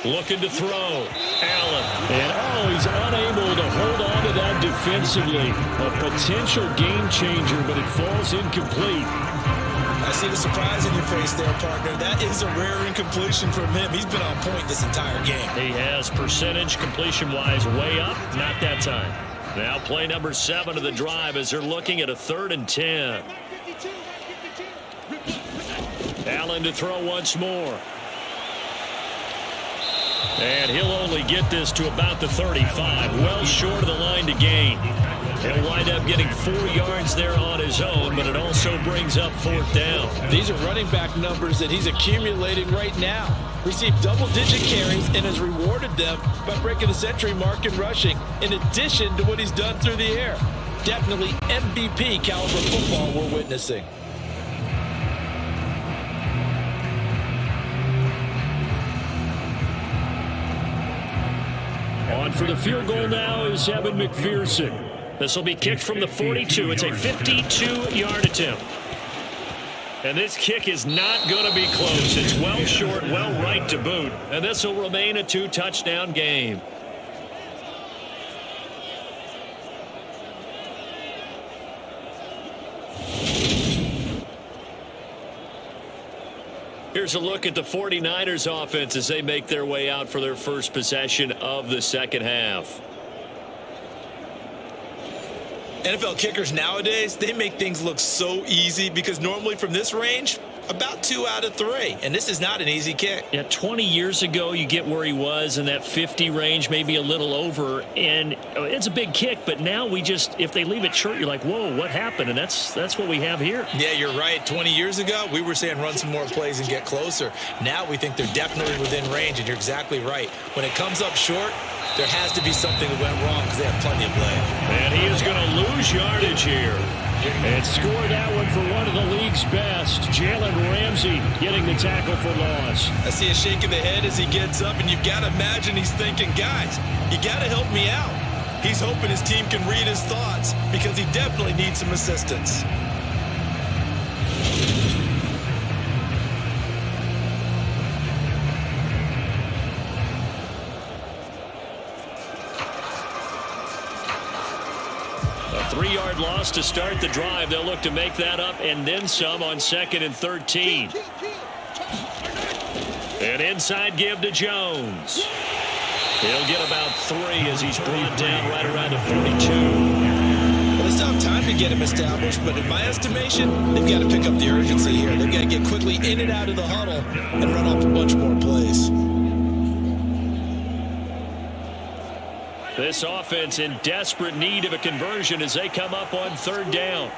Looking to throw. Allen. And he's unable to hold on to that defensively. A potential game changer, but it falls incomplete. I see the surprise in your face there, partner. That is a rare incompletion from him. He's been on point this entire game. He has percentage completion-wise way up. Not that time. Now play number 7 of the drive as they're looking at a 3rd and 10. Allen to throw once more. And he'll only get this to about the 35, well short of the line to gain. He'll wind up getting 4 yards there on his own, but it also brings up 4th down. These are running back numbers that he's accumulating right now. Received double-digit carries and has rewarded them by breaking the century mark in rushing, in addition to what he's done through the air. Definitely MVP caliber football we're witnessing. On for the field goal now is Evan McPherson. This will be kicked from the 42. It's a 52-yard attempt. And this kick is not going to be close. It's well short, well right to boot. And this will remain a 2-touchdown game. Here's a look at the 49ers offense as they make their way out for their first possession of the second half. NFL kickers nowadays, they make things look so easy because normally from this range, about 2 out of 3. And this is not an easy kick. Yeah, 20 years ago, you get where he was in that 50 range, maybe a little over. And it's a big kick, but now if they leave it short, you're like, whoa, what happened? And that's what we have here. Yeah, you're right. 20 years ago, we were saying run some more plays and get closer. Now we think they're definitely within range, and you're exactly right. When it comes up short, there has to be something that went wrong because they have plenty of leg. And he is going to lose yardage here. And score that one for one of the league's best. Jalen Ramsey getting the tackle for loss. I see a shake of the head as he gets up, and you've got to imagine he's thinking, guys, you got to help me out. He's hoping his team can read his thoughts because he definitely needs some assistance. A 3-yard loss to start the drive. They'll look to make that up and then some on 2nd and 13. An inside give to Jones. He'll get about 3 as he's brought down right around the 42. Well, they still have time to get him established, but in my estimation, they've got to pick up the urgency here. They've got to get quickly in and out of the huddle and run off a bunch more plays. This offense in desperate need of a conversion as they come up on 3rd down.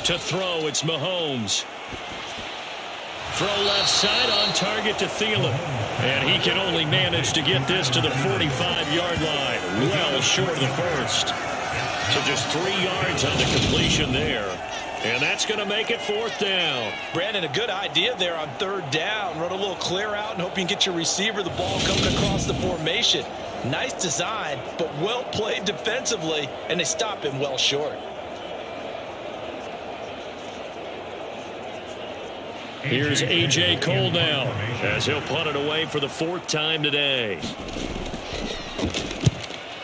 To throw, it's Mahomes. Throw left side on target to Thielen. And he can only manage to get this to the 45-yard line. Well short of the first. So just 3 yards on the completion there. And that's going to make it 4th down. Brandon, a good idea there on 3rd down. Run a little clear out and hope you can get your receiver the ball coming across the formation. Nice design, but well played defensively, and they stop him well short. Here's A.J. Cole now as he'll punt it away for the 4th time today.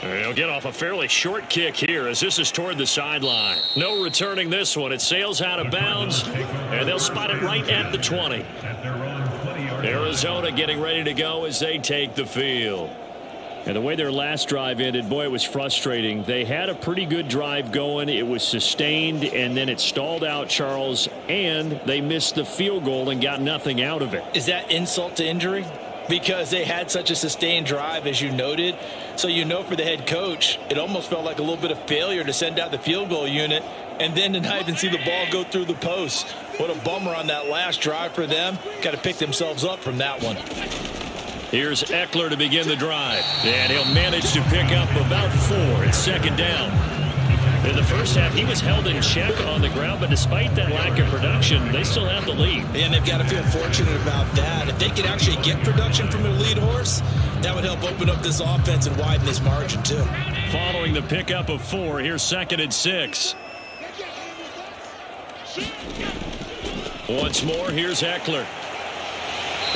He'll get off a fairly short kick here as this is toward the sideline. No returning this one. It sails out of bounds, and they'll spot it right at the 20. Arizona getting ready to go as they take the field. And the way their last drive ended, boy, it was frustrating. They had a pretty good drive going. It was sustained, and then it stalled out, Charles, and they missed the field goal and got nothing out of it. Is that insult to injury? Because they had such a sustained drive, as you noted. So you know for the head coach, it almost felt like a little bit of failure to send out the field goal unit and then to not even see the ball go through the post. What a bummer on that last drive for them. Got to pick themselves up from that one. Here's Eckler to begin the drive. And he'll manage to pick up about 4. It's 2nd down. In the first half, he was held in check on the ground, but despite that lack of production, they still have the lead. And they've got to feel fortunate about that. If they could actually get production from their lead horse, that would help open up this offense and widen this margin, too. Following the pickup of 4, here's 2nd and 6. Once more, here's Eckler.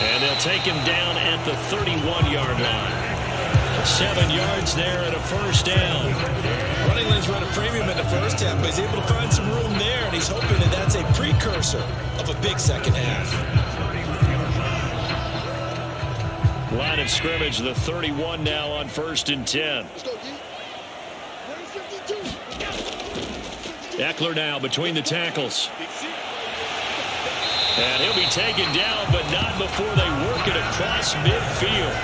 And they'll take him down at the 31-yard line. 7 yards there and a 1st down. Running lanes run a premium in the first half, but he's able to find some room there, and he's hoping that that's a precursor of a big second half. Line of scrimmage, the 31 now on 1st and 10. Eckler now between the tackles. And he'll be taken down, but not before they work it across midfield.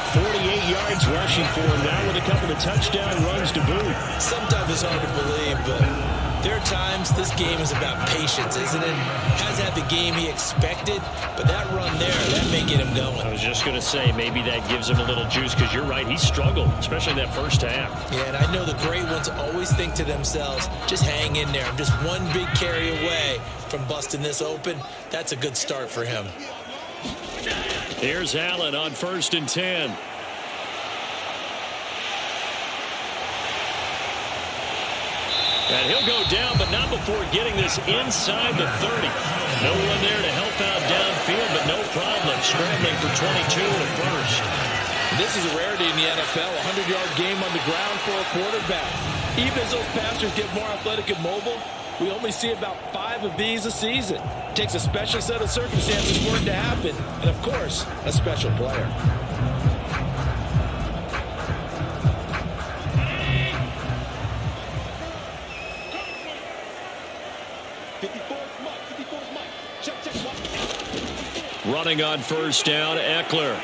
48 yards rushing for him now with a couple of touchdown runs to boot. Sometimes it's hard to believe, but there are times this game is about patience, isn't it? Hasn't had the game he expected, but that run there, that may get him going. I was just going to say, maybe that gives him a little juice, because you're right, he struggled, especially in that first half. Yeah, and I know the great ones always think to themselves, just hang in there. I'm just one big carry away from busting this open. That's a good start for him. Here's Allen on 1st and 10. And he'll go down, but not before getting this inside the 30. No one there to help out downfield, but no problem scrambling for 22 and a first. This is a rarity in the NFL, a 100-yard game on the ground for a quarterback. Even as those passers get more athletic and mobile, we only see about 5 of these a season. It takes a special set of circumstances for it to happen, and of course, a special player. Running on first down, Eckler.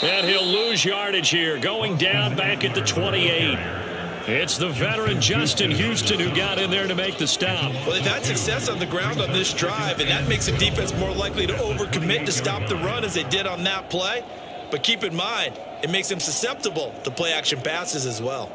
And he'll lose yardage here, going down back at the 28. It's the veteran Justin Houston who got in there to make the stop. Well, they've had success on the ground on this drive, and that makes the defense more likely to overcommit to stop the run as they did on that play. But keep in mind, it makes them susceptible to play-action passes as well.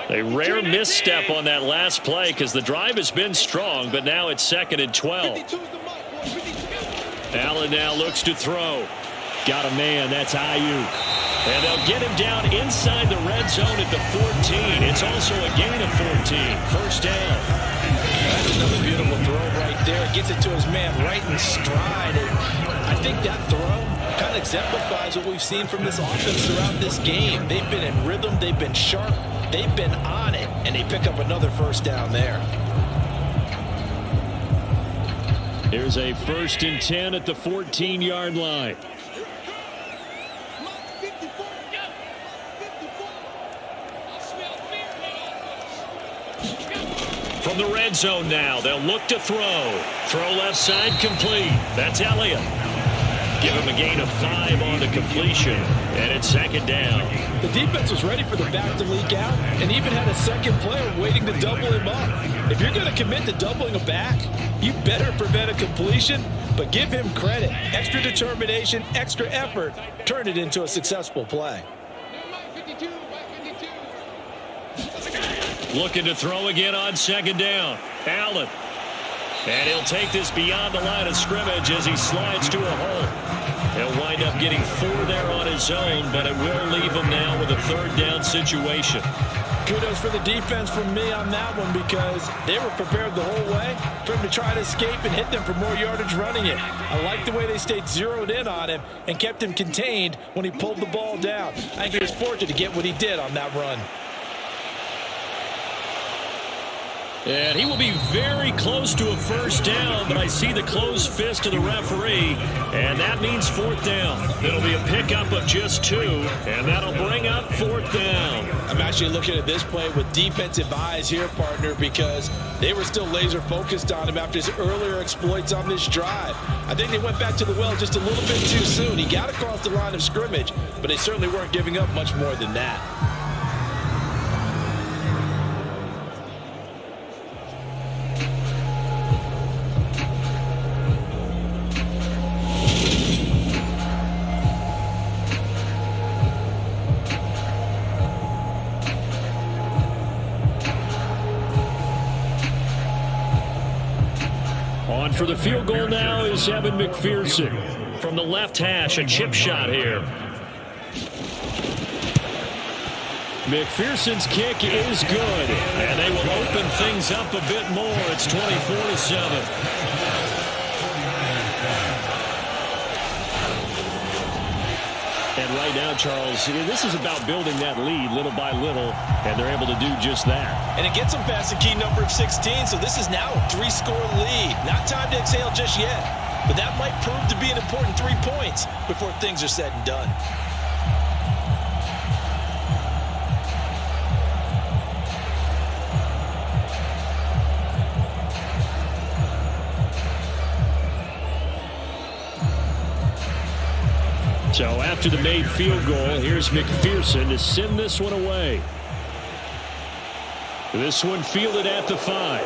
A rare misstep on that last play because the drive has been strong, but now it's 2nd and 12. Allen now looks to throw. Got a man, that's Ayuk. And they'll get him down inside the red zone at the 14. It's also a gain of 14. First down. That's another beautiful throw right there. Gets it to his man right in stride. And I think that throw kind of exemplifies what we've seen from this offense throughout this game. They've been in rhythm. They've been sharp. They've been on it. And they pick up another first down there. Here's a 1st and 10 at the 14-yard line. From the red zone now, they'll look to throw. Throw left side complete. That's Elliott. Give him a gain of 5 on the completion, and it's 2nd down. The defense was ready for the back to leak out and even had a second player waiting to double him up. If you're going to commit to doubling a back, you better prevent a completion, but give him credit. Extra determination, extra effort, turn it into a successful play. Looking to throw again on 2nd down. Allen. And he'll take this beyond the line of scrimmage as he slides to a hole. He'll wind up getting 4 there on his own, but it will leave him now with a 3rd down situation. Kudos for the defense from me on that one because they were prepared the whole way for him to try to escape and hit them for more yardage running it. I like the way they stayed zeroed in on him and kept him contained when he pulled the ball down. I think he was fortunate to get what he did on that run. And he will be very close to a first down, but I see the closed fist of the referee, and that means 4th down. It'll be a pickup of just 2, and that'll bring up 4th down. I'm actually looking at this play with defensive eyes here, partner, because they were still laser focused on him after his earlier exploits on this drive. I think they went back to the well just a little bit too soon. He got across the line of scrimmage, but they certainly weren't giving up much more than that. On for the field goal now is Evan McPherson. From the left hash, a chip shot here. McPherson's kick is good, and they will open things up a bit more. It's 24-7. And right now, Charles, this is about building that lead little by little, and they're able to do just that. And it gets them past the key number of 16, so this is now a 3-score lead. Not time to exhale just yet, but that might prove to be an important 3 points before things are said and done. So after the made field goal, here's McPherson to send this one away. This one fielded at the 5.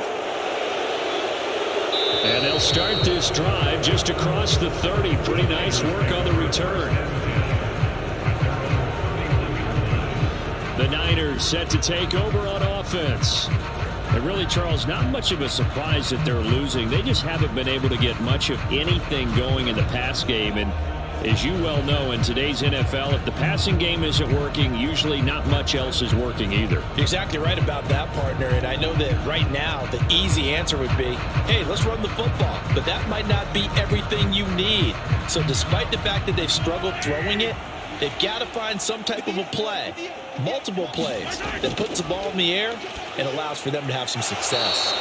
And they'll start this drive just across the 30. Pretty nice work on the return. The Niners set to take over on offense. Really, Charles, not much of a surprise that they're losing. They just haven't been able to get much of anything going in the pass game. And as you well know, in today's NFL, if the passing game isn't working, usually not much else is working either. You're exactly right about that, partner. And I know that right now the easy answer would be, hey, let's run the football. But that might not be everything you need. So despite the fact that they've struggled throwing it, they've got to find some type of a play, multiple plays, that puts the ball in the air and allows for them to have some success.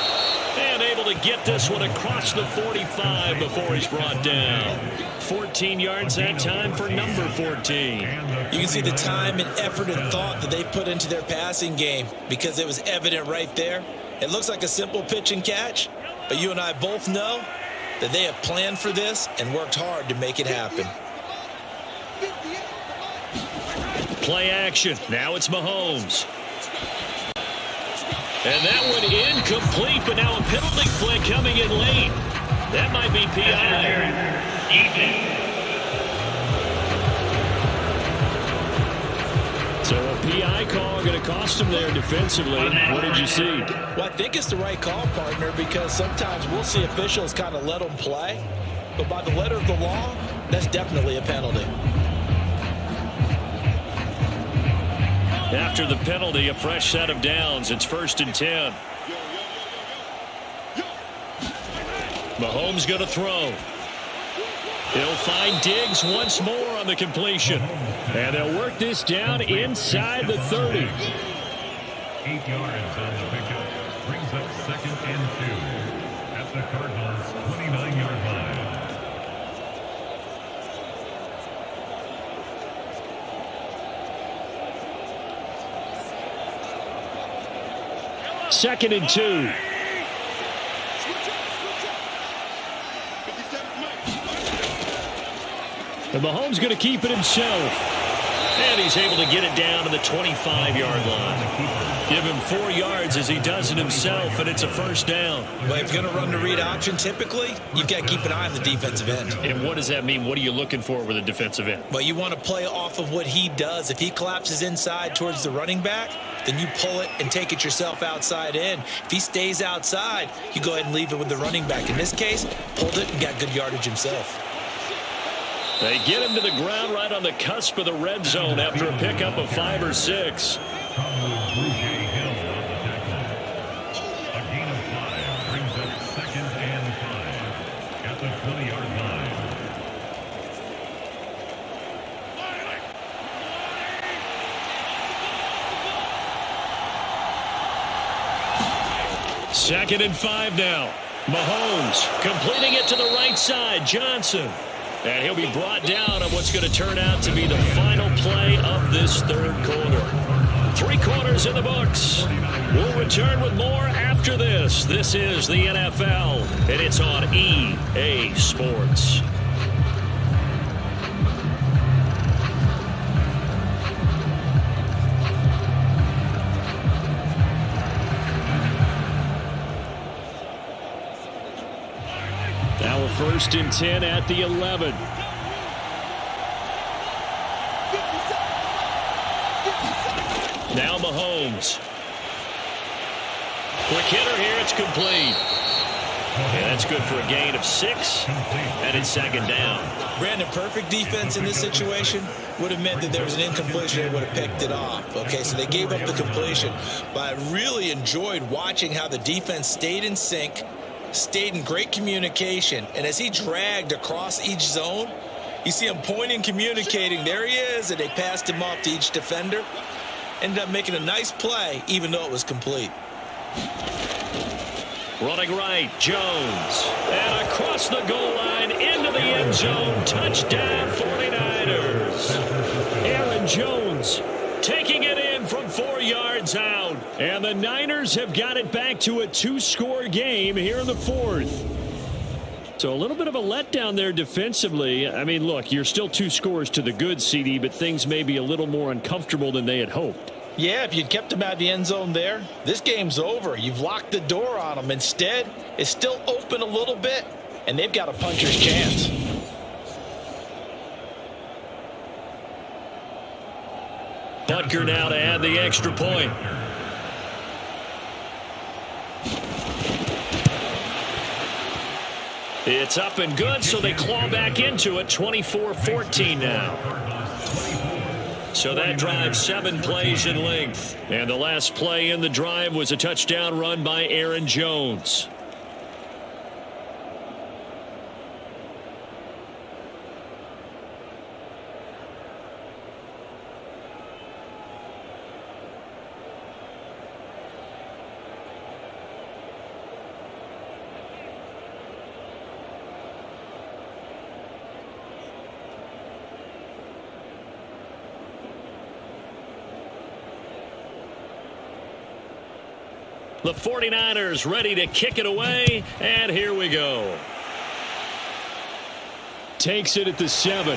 And able to get this one across the 45 before he's brought down. 14 yards that time for number 14. You can see the time and effort and thought that they've put into their passing game because it was evident right there. It looks like a simple pitch and catch, but you and I both know that they have planned for this and worked hard to make it happen. Play action. Now it's Mahomes. And that one incomplete, but now a penalty flag coming in late. That might be PI. So a PI call going to cost him there defensively. What did you see? Well, I think it's the right call, partner, because sometimes we'll see officials kind of let them play. But by the letter of the law, that's definitely a penalty. After the penalty, a fresh set of downs. It's 1st and 10. Mahomes going to throw. He'll find Diggs once more on the completion. And they'll work this down inside the 30. 8 yards on the pickup. Brings up 2nd and 2 at the Cardinals' 29-yard line. Second and 2. And Mahomes going to keep it himself. And he's able to get it down to the 25-yard line. Give him 4 yards as he does it himself, and it's a first down. Well, if you're going to run the read option, typically, you've got to keep an eye on the defensive end. And what does that mean? What are you looking for with a defensive end? Well, you want to play off of what he does. If he collapses inside towards the running back, then you pull it and take it yourself outside in. If he stays outside, you go ahead and leave it with the running back. In this case, pulled it and got good yardage himself. They get him to the ground right on the cusp of the red zone after a pickup of 5 or 6. Second and 5 now. Mahomes completing it to the right side. Johnson. And he'll be brought down on what's going to turn out to be the final play of this third quarter. 3 quarters in the books. We'll return with more after this. This is the NFL, and it's on EA Sports. Now a 1st and 10 at the 11. Now Mahomes. Quick hitter here. It's complete. And that's good for a gain of 6. And it's 2nd down. Brandon, perfect defense in this situation would have meant that there was an incompletion. They would have picked it off. Okay, so they gave up the completion. But I really enjoyed watching how the defense stayed in sync, stayed in great communication, and as he dragged across each zone, you see him pointing, communicating. There he is, and they passed him off to each defender. Ended up making a nice play, even though it was complete. Running right, Jones. And across the goal line, into the end zone. Touchdown, 49ers. Aaron Jones taking it in from 4 yards out. And the Niners have got it back to a 2-score game here in the 4th. So a little bit of a letdown there defensively. I mean, look, you're still 2 scores to the good, CD, but things may be a little more uncomfortable than they had hoped. Yeah, if you'd kept them out of the end zone there, this game's over. You've locked the door on them. Instead, it's still open a little bit, and they've got a puncher's chance. Butker now to add the extra point. It's up and good, so they claw back into it. 24-14 now. So that drive 7 plays in length. And the last play in the drive was a touchdown run by Aaron Jones. The 49ers ready to kick it away, and here we go. Takes it at the 7.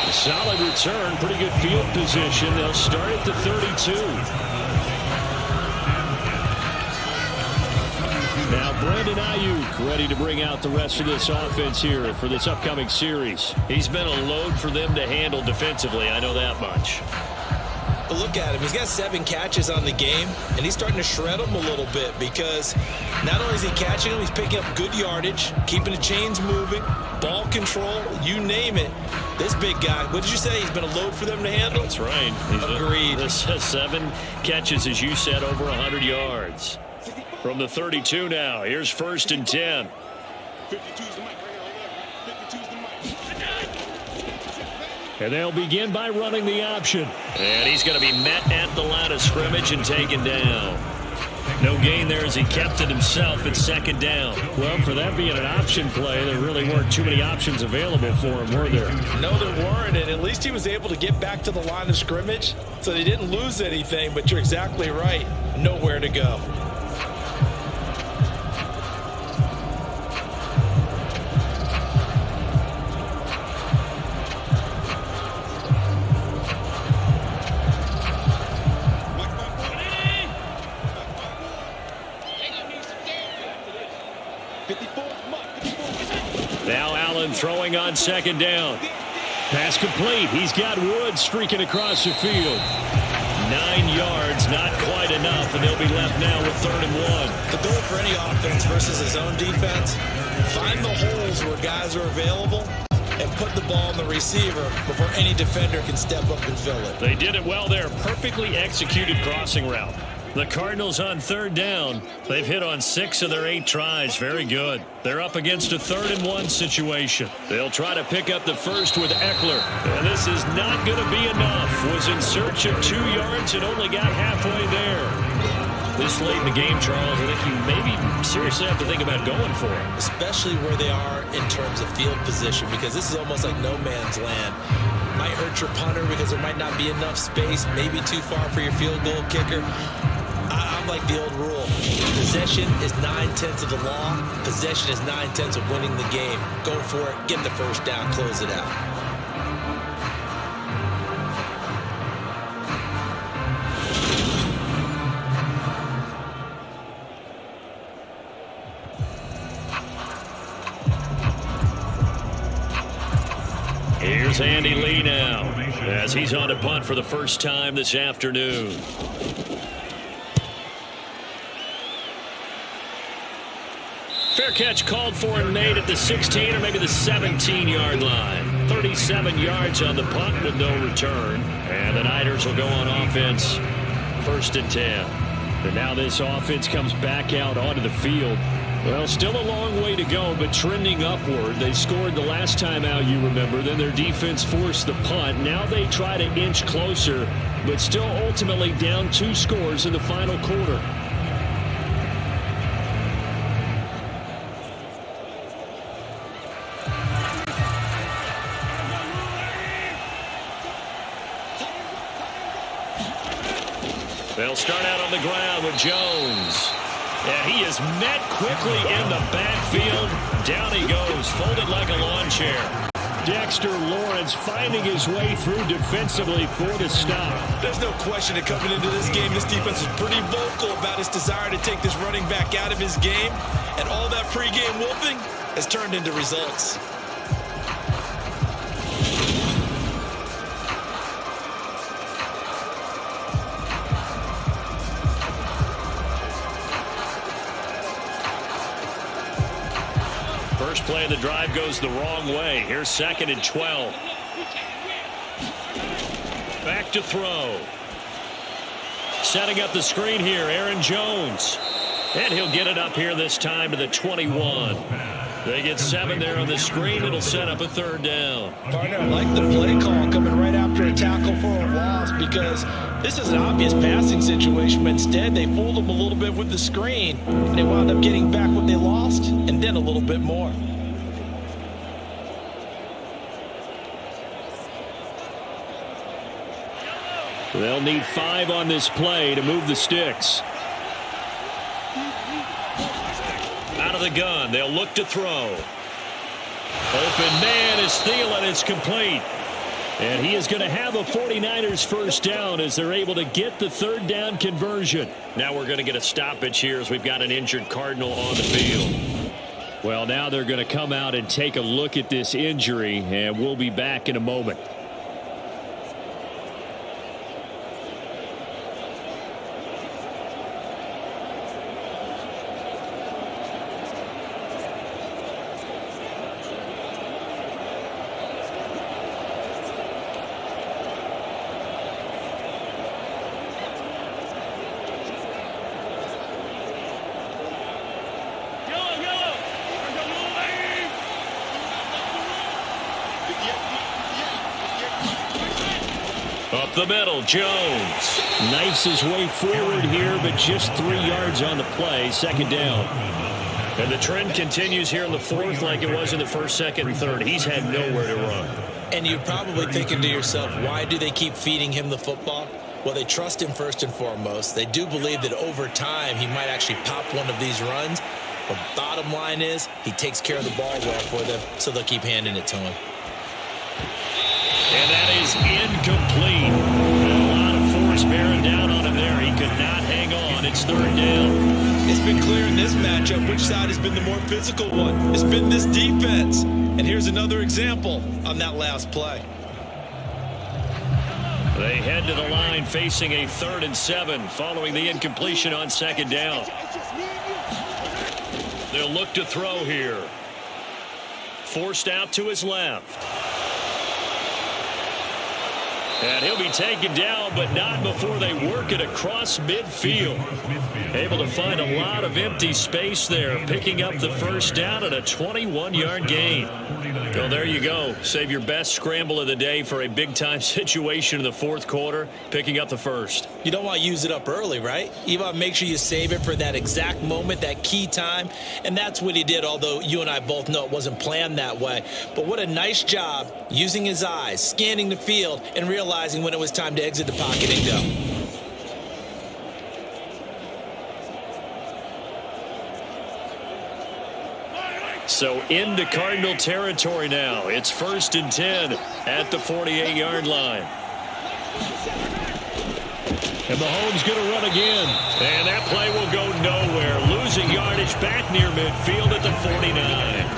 A solid return, pretty good field position. They'll start at the 32. Now Brandon Ayuk ready to bring out the rest of this offense here for this upcoming series. He's been a load for them to handle defensively, I know that much. But look at him. He's got 7 catches on the game, and he's starting to shred them a little bit because not only is he catching them, he's picking up good yardage, keeping the chains moving, ball control, you name it. This big guy, what did you say? He's been a load for them to handle? That's right. Agreed. This 7 catches, as you said, over 100 yards. From the 32 now, here's 1st and 10. 52's the mic right here. 52's the mic. And they'll begin by running the option. And he's going to be met at the line of scrimmage and taken down. No gain there as he kept it himself at 2nd down. Well, for that being an option play, there really weren't too many options available for him, were there? No, there weren't, and at least he was able to get back to the line of scrimmage, so they didn't lose anything, but you're exactly right. Nowhere to go. Now Allen throwing on 2nd down. Pass complete. He's got Woods streaking across the field. 9 yards, not quite enough, and they'll be left now with 3rd and 1. The goal for any offense versus his own defense, find the holes where guys are available and put the ball on the receiver before any defender can step up and fill it. They did it well there. Perfectly executed crossing route. The Cardinals on 3rd down. They've hit on 6 of their 8 tries. Very good. They're up against a 3rd and 1 situation. They'll try to pick up the first with Eckler. And this is not going to be enough. Was in search of 2 yards and only got halfway there. This late in the game, Charles, I think you maybe seriously have to think about going for it. Especially where they are in terms of field position, because this is almost like no man's land. Might hurt your punter because there might not be enough space, maybe too far for your field goal kicker. I'm like the old rule. Possession is 9/10 of the law. Possession is 9/10 of winning the game. Go for it. Get the first down. Close it out. Here's Andy Lee now as he's on a punt for the first time this afternoon. Fair catch called for and made at the 16 or maybe the 17-yard line. 37 yards on the punt with no return. And the Niners will go on offense 1st and 10. And now this offense comes back out onto the field. Well, still a long way to go, but trending upward. They scored the last time out, you remember. Then their defense forced the punt. Now they try to inch closer, but still ultimately down 2 scores in the final quarter. They'll start out on the ground with Jones. And he is met quickly in the backfield. Down he goes, folded like a lawn chair. Dexter Lawrence finding his way through defensively for the stop. There's no question that coming into this game, this defense is pretty vocal about its desire to take this running back out of his game. And all that pregame wolfing has turned into results. First play of the drive goes the wrong way. Here's 2nd and 12. Back to throw. Setting up the screen here, Aaron Jones. And he'll get it up here this time to the 21. They get 7 there on the screen. It'll set up a 3rd down. Partner, I like the play call coming right after a tackle for a loss, because this is an obvious passing situation, but instead they fooled them a little bit with the screen, and they wound up getting back what they lost and then a little bit more. They'll need 5 on this play to move the sticks. Out of the gun, they'll look to throw. Open man is Thielen. It's complete. And he is going to have a 49ers first down as they're able to get the 3rd down conversion. Now we're going to get a stoppage here as we've got an injured Cardinal on the field. Well, now they're going to come out and take a look at this injury, and we'll be back in a moment. Up the middle, Jones knifes his way forward here, but just 3 yards on the play. 2nd down. And the trend continues here in the 4th like it was in the 1st, 2nd, and 3rd. He's had nowhere to run. And you're probably thinking to yourself, why do they keep feeding him the football? Well, they trust him first and foremost. They do believe that over time he might actually pop one of these runs. But bottom line is he takes care of the ball well for them, so they'll keep handing it to him. And that is incomplete. A lot of force bearing down on him there. He could not hang on. It's 3rd down. It's been clear in this matchup which side has been the more physical one. It's been this defense. And here's another example on that last play. They head to the line facing a 3rd and 7 following the incompletion on 2nd down. They'll look to throw here. Forced out to his left. And he'll be taken down, but not before they work it across midfield. Able to find a lot of empty space there, picking up the first down at a 21-yard gain. Well, there you go. Save your best scramble of the day for a big-time situation in the 4th quarter, picking up the first. You don't want to use it up early, right? You want to make sure you save it for that exact moment, that key time. And that's what he did, although you and I both know it wasn't planned that way. But what a nice job using his eyes, scanning the field, and realizing when it was time to exit the pocket and go. So into Cardinal territory now. It's 1st and 10 at the 48-yard line. And Mahomes going to run again. And that play will go nowhere. Losing yardage back near midfield at the 49.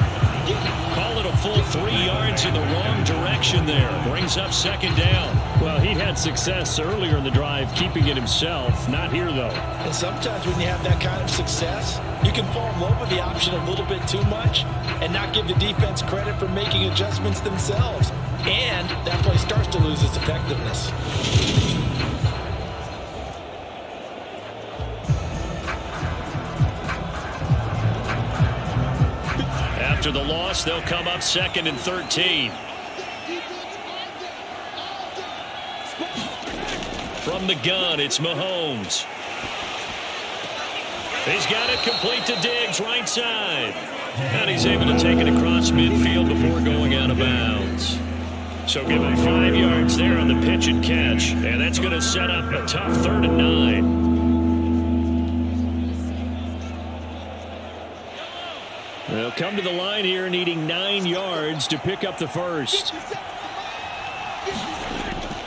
Call it a full 3 yards in the wrong direction there. Brings up 2nd down. Well, he had success earlier in the drive keeping it himself. Not here, though. And sometimes when you have that kind of success, you can fall in love with the option a little bit too much and not give the defense credit for making adjustments themselves. And that play starts to lose its effectiveness. After the loss, they'll come up 2nd and 13. From the gun, it's Mahomes. He's got it complete to Diggs, right side. And he's able to take it across midfield before going out of bounds. So give him 5 yards there on the pitch and catch. And that's going to set up a tough 3rd and 9. They'll come to the line here needing 9 yards to pick up the first.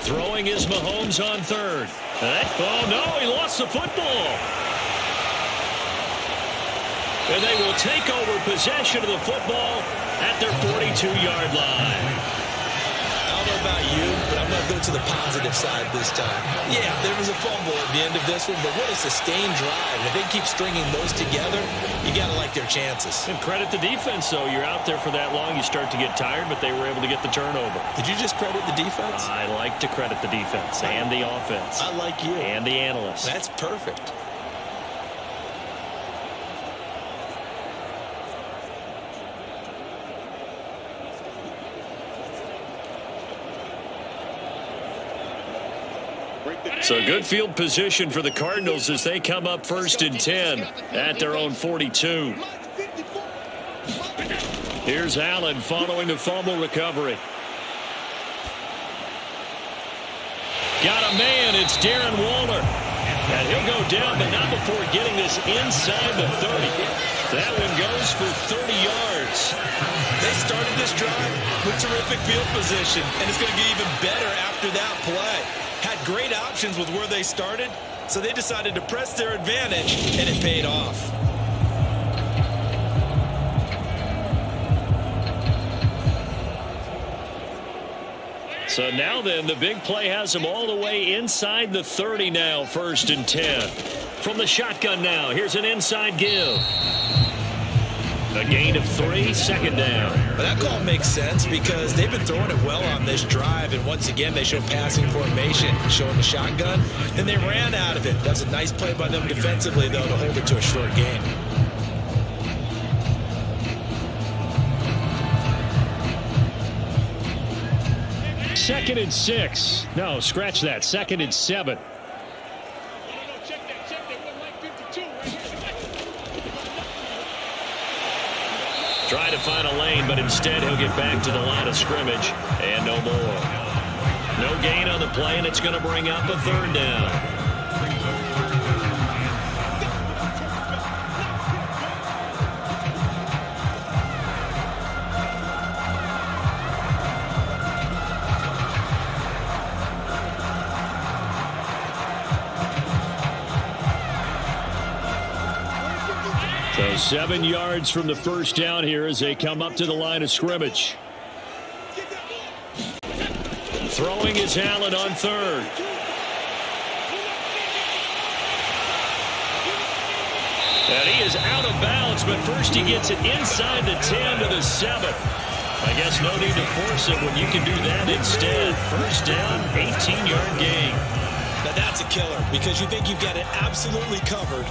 Throwing is Mahomes on 3rd. Oh, no, he lost the football. And they will take over possession of the football at their 42-yard line. don't know about you, but I'm going to go to the positive side this time. Yeah, there was a fumble at the end of this one, but what a sustained drive. If they keep stringing those together, you got to like their chances. And credit the defense, though. You're out there for that long, you start to get tired, but they were able to get the turnover. Did you just credit the defense? I like to credit the defense and the offense. I like you. And the analysts. That's perfect. So good field position for the Cardinals as they come up 1st and 10 at their own 42. Here's Allen following the fumble recovery. Got a man. It's Darren Waller. And he'll go down, but not before getting this inside the 30. That one goes for 30 yards. They started this drive with terrific field position, and it's going to get even better after that play. Had great options with where they started, so they decided to press their advantage, and it paid off. So now then, the big play has them all the way inside the 30 now, 1st and 10. From the shotgun now, here's an inside give. A gain of 3, 2nd down. But that call makes sense because they've been throwing it well on this drive, and once again they show passing formation, showing the shotgun, and they ran out of it. That's a nice play by them defensively, though, to hold it to a short gain. Second and 6. No, scratch that. 2nd and 7. Try to find a lane, but instead he'll get back to the line of scrimmage, and no more. No gain on the play, and it's going to bring up a 3rd down. So 7 yards from the 1st down here as they come up to the line of scrimmage. Throwing is Allen on 3rd. And he is out of bounds, but first he gets it inside the 10 to the 7. I guess no need to force it when you can do that instead. 1st down, 18-yard gain. Now that's a killer because you think you've got it absolutely covered,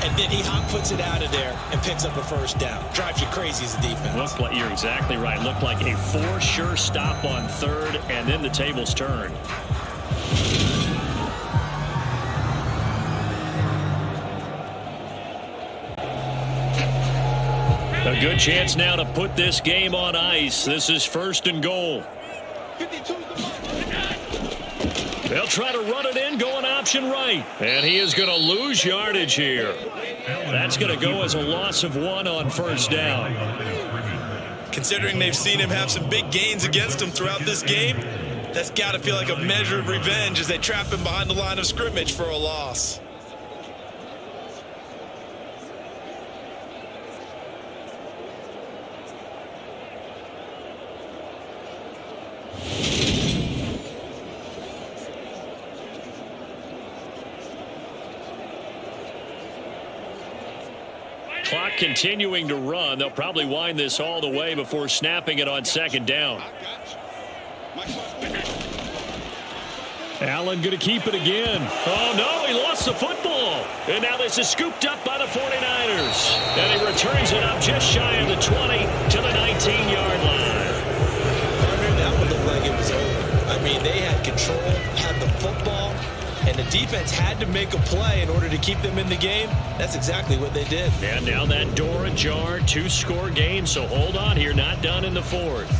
and then he hot puts it out of there and picks up a 1st down. Drives you crazy as a defense. Looked like, you're exactly right. Looked like a 4 sure stop on 3rd, and then the tables turned. A good chance now to put this game on ice. This is 1st and goal. They'll try to run it in, going option right. And he is going to lose yardage here. That's going to go as a loss of 1 on 1st down. Considering they've seen him have some big gains against him throughout this game, that's got to feel like a measure of revenge as they trap him behind the line of scrimmage for a loss. Clock continuing to run. They'll probably wind this all the way before snapping it on 2nd down. Allen going to keep it again. Oh, no, he lost the football. And now this is scooped up by the 49ers. And he returns it up just shy of the 20 to the 19-yard line. That one looked like it was over. I mean, they had control, had the football, and the defense had to make a play in order to keep them in the game. That's exactly what they did. And now that door ajar, 2-score game, so hold on here, not done in the 4th.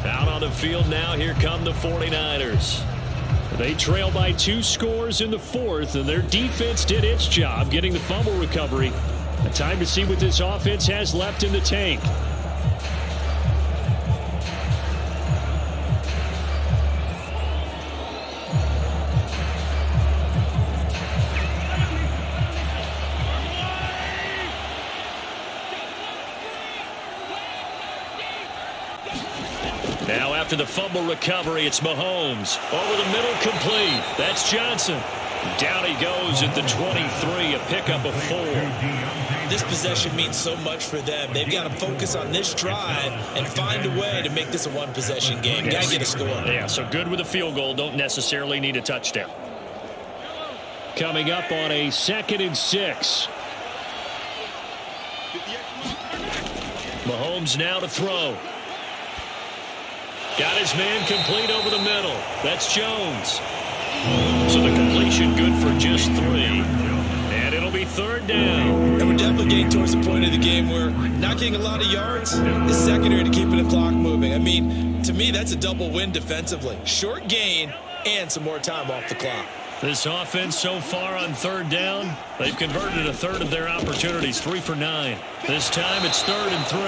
Out on the field now, here come the 49ers. They trail by 2 scores in the 4th, and their defense did its job getting the fumble recovery. A time to see what this offense has left in the tank. Now After the fumble recovery, it's Mahomes. Over the middle, complete. That's Johnson. Down he goes at the 23, a pickup of 4. This possession means so much for them. They've got to focus on this drive and find a way to make this a one-possession game. Got to get a score. Yeah, so good with a field goal. Don't necessarily need a touchdown. Coming up on a 2nd and 6. Mahomes now to throw. Got his man complete over the middle. That's Jones. So the completion good for just 3. And it'll be 3rd down. And we're definitely getting towards the point of the game where not getting a lot of yards is secondary to keeping the clock moving. I mean, to me, that's a double win defensively. Short gain and some more time off the clock. This offense so far on 3rd down, they've converted a third of their opportunities, 3 for 9. This time it's 3rd and 3.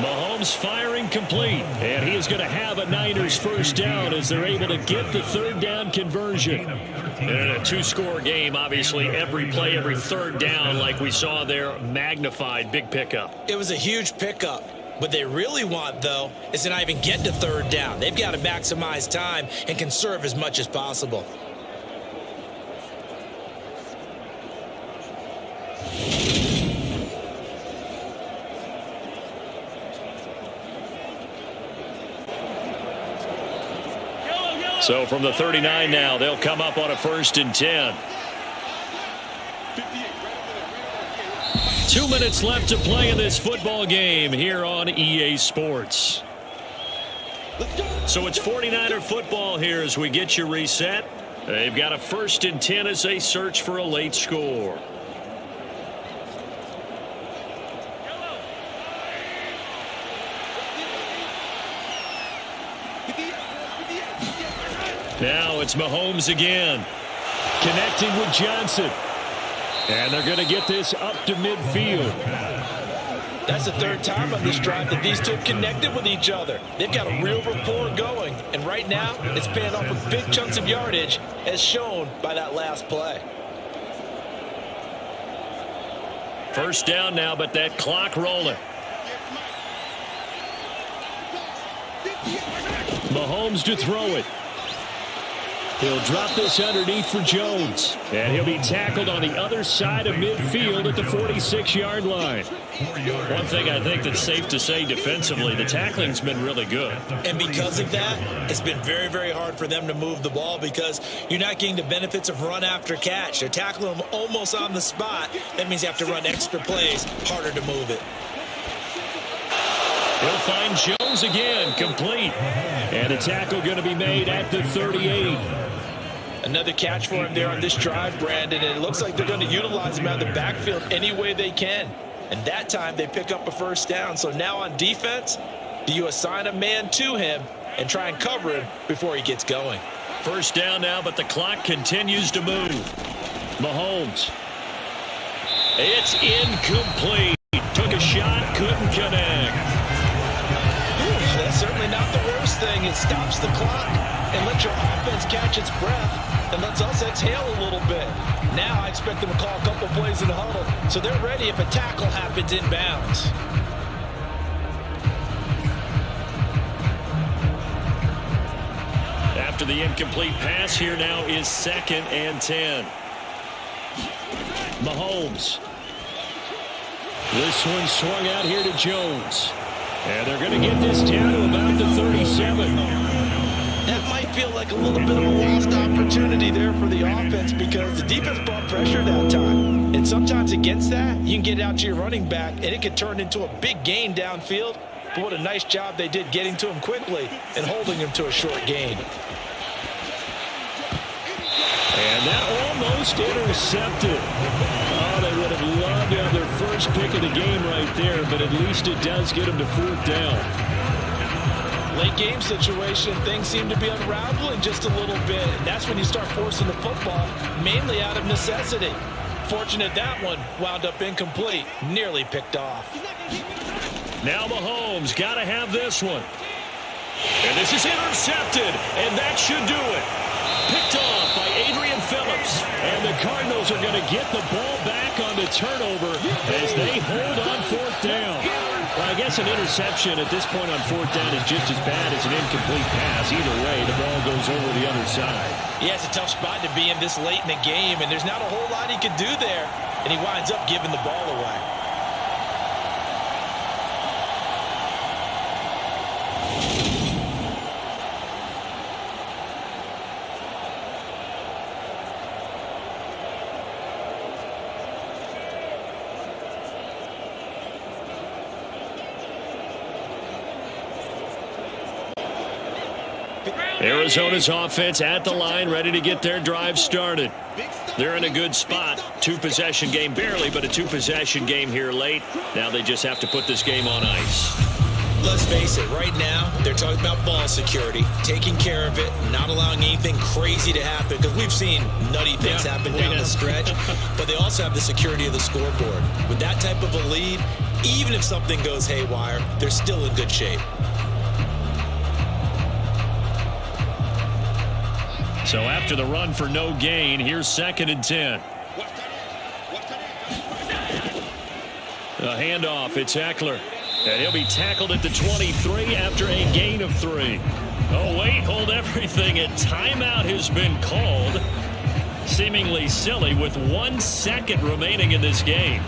Mahomes firing complete, and he is going to have a Niners first down as they're able to get the 3rd down conversion. And in a 2-score game, obviously every play, every 3rd down, like we saw there, magnified, big pickup. It was a huge pickup. What they really want, though, is to not even get to 3rd down. They've got to maximize time and conserve as much as possible. So from the 39 now, they'll come up on a 1st and 10. 2 minutes left to play in this football game here on EA Sports. So it's 49er football here as we get you reset. They've got a 1st and 10 as they search for a late score. Now it's Mahomes again, connecting with Johnson. And they're going to get this up to midfield. That's the 3rd time on this drive that these two have connected with each other. They've got a real rapport going. And right now, it's paying off with big chunks of yardage, as shown by that last play. 1st down now, but that clock rolling. Mahomes to throw it. He'll drop this underneath for Jones. And he'll be tackled on the other side of midfield at the 46-yard line. One thing I think that's safe to say defensively, the tackling's been really good. And because of that, it's been very, very hard for them to move the ball because you're not getting the benefits of run after catch. They're tackling them almost on the spot. That means you have to run extra plays, harder to move it. He'll find Jones again, complete. And a tackle going to be made at the 38. Another catch for him there on this drive, Brandon, and it looks like they're going to utilize him out of the backfield any way they can. And that time they pick up a 1st down. So now on defense, do you assign a man to him and try and cover him before he gets going? 1st down now, but the clock continues to move. Mahomes. It's incomplete. Took a shot, couldn't connect. That's certainly not the worst thing. It stops the clock and lets your offense catch its breath and lets us exhale a little bit. Now I expect them to call a couple plays in the huddle so they're ready if a tackle happens inbounds. After the incomplete pass, here now is 2nd and 10. Mahomes. This one swung out here to Jones. And they're going to get this down to about the 37. That might feel like a little bit of a lost opportunity there for the offense because the defense brought pressure that time. And sometimes against that, you can get out to your running back, and it can turn into a big gain downfield. But what a nice job they did getting to him quickly and holding him to a short gain. And that almost intercepted. Oh, they would have loved to have their first pick of the game right there, but at least it does get them to 4th down. Late game situation, things seem to be unraveling just a little bit. And that's when you start forcing the football, mainly out of necessity. Fortunate that one wound up incomplete, nearly picked off. Now Mahomes got to have this one. And this is intercepted, and that should do it. Picked off by Adrian Phillips. And the Cardinals are going to get the ball back on the turnover as they hold on 4th down. Well, I guess guess an interception at this point on fourth down is just as bad as an incomplete pass. Either way, the ball goes over the other side. Yeah, it's a tough spot to be in this late in the game, and there's not a whole lot he can do there, and he winds up giving the ball away. Arizona's offense at the line, ready to get their drive started. They're in a good spot. Two-possession game, barely, but a two-possession game here late. Now they just have to put this game on ice. Let's face it, right now, they're talking about ball security, taking care of it, not allowing anything crazy to happen, because we've seen nutty things happen down the stretch, but they also have the security of the scoreboard. With that type of a lead, even if something goes haywire, they're still in good shape. So after the run for no gain, here's 2nd and 10. A handoff, it's Eckler. And he'll be tackled at the 23 after a gain of 3. Oh, wait, hold everything. A timeout has been called. Seemingly silly with 1 second remaining in this game.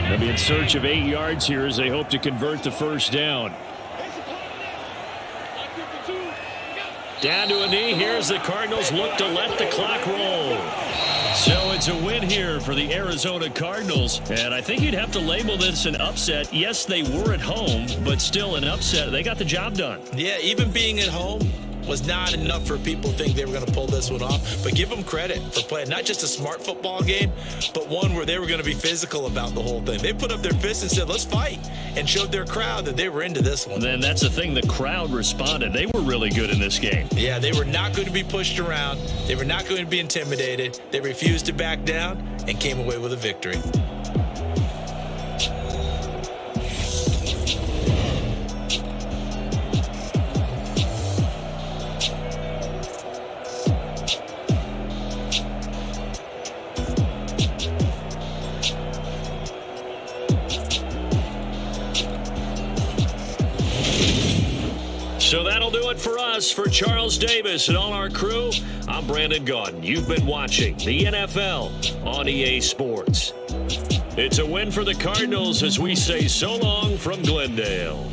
They'll be in search of 8 yards here as they hope to convert the first down. Down to a knee. Here's the Cardinals look to let the clock roll. So it's a win here for the Arizona Cardinals. And I think you'd have to label this an upset. Yes, they were at home, but still an upset. They got the job done. Yeah, even being at home was not enough for people to think they were going to pull this one off. But give them credit for playing not just a smart football game, but one where they were going to be physical about the whole thing. They put up their fists and said, let's fight, and showed their crowd that they were into this one. Then that's the thing. The crowd responded. They were really good in this game. Yeah, they were not going to be pushed around. They were not going to be intimidated. They refused to back down and came away with a victory. So that'll do it for us. For Charles Davis and all our crew, I'm Brandon Gaudin. You've been watching the NFL on EA Sports. It's a win for the Cardinals as we say so long from Glendale.